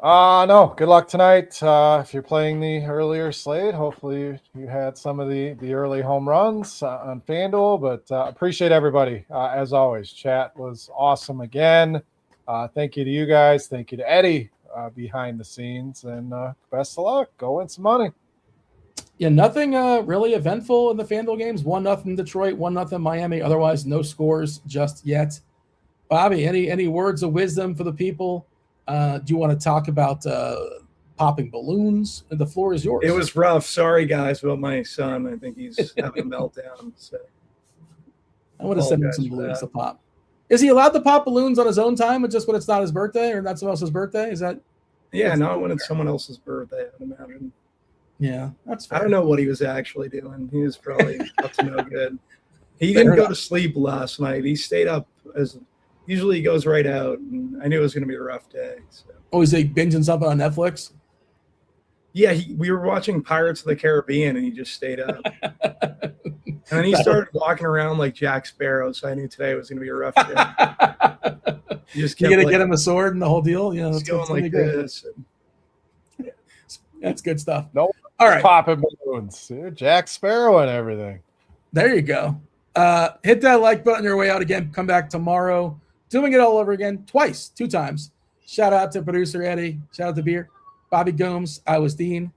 No. Good luck tonight. If you're playing the earlier slate, hopefully you had some of the early home runs on FanDuel. But appreciate everybody. As always, chat was awesome again. Thank you to you guys. Thank you to Eddie behind the scenes. And best of luck. Go win some money. Yeah, nothing really eventful in the FanDuel games. 1-0 Detroit, 1-0 Miami. Otherwise, no scores just yet. Bobby, any words of wisdom for the people? Do you want to talk about popping balloons? The floor is yours. It was rough. Sorry, guys, about my son. I think he's having a meltdown. So I want to send him some balloons to pop. Is he allowed to pop balloons on his own time, or just when it's not his birthday or not someone else's birthday? Is that? Yeah, not when it's someone else's birthday, I would imagine. Yeah, that's fair. I don't know what he was actually doing. He was probably up to no good. He didn't go to sleep last night. He stayed up usually he goes right out. And I knew it was going to be a rough day. So. Oh, is he binging something on Netflix? Yeah, we were watching Pirates of the Caribbean, and he just stayed up. And then he started walking around like Jack Sparrow, so I knew today was going to be a rough day. He just You kept got to like, get him a sword and the whole deal. You know, just going like this. And, That's good stuff. No, All right, popping balloons, Jack Sparrow and everything. there you go. Hit that like button on your way out again. Come back tomorrow. Doing it all over again, twice, 2 times. Shout out to producer Eddie. Shout out to Beer. Bobby Gomes. I was Dean.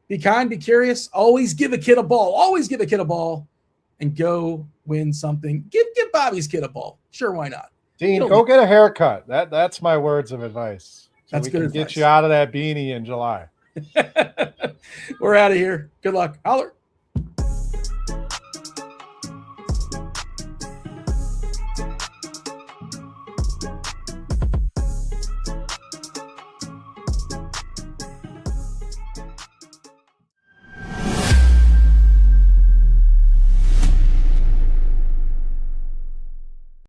Be kind, be curious. Always give a kid a ball. Always give a kid a ball and go win something. Give Bobby's kid a ball. Sure, why not? Dean, go get a haircut. That's my words of advice. So That's we good can advice. get you out of that beanie in July. We're out of here. Good luck. Holler.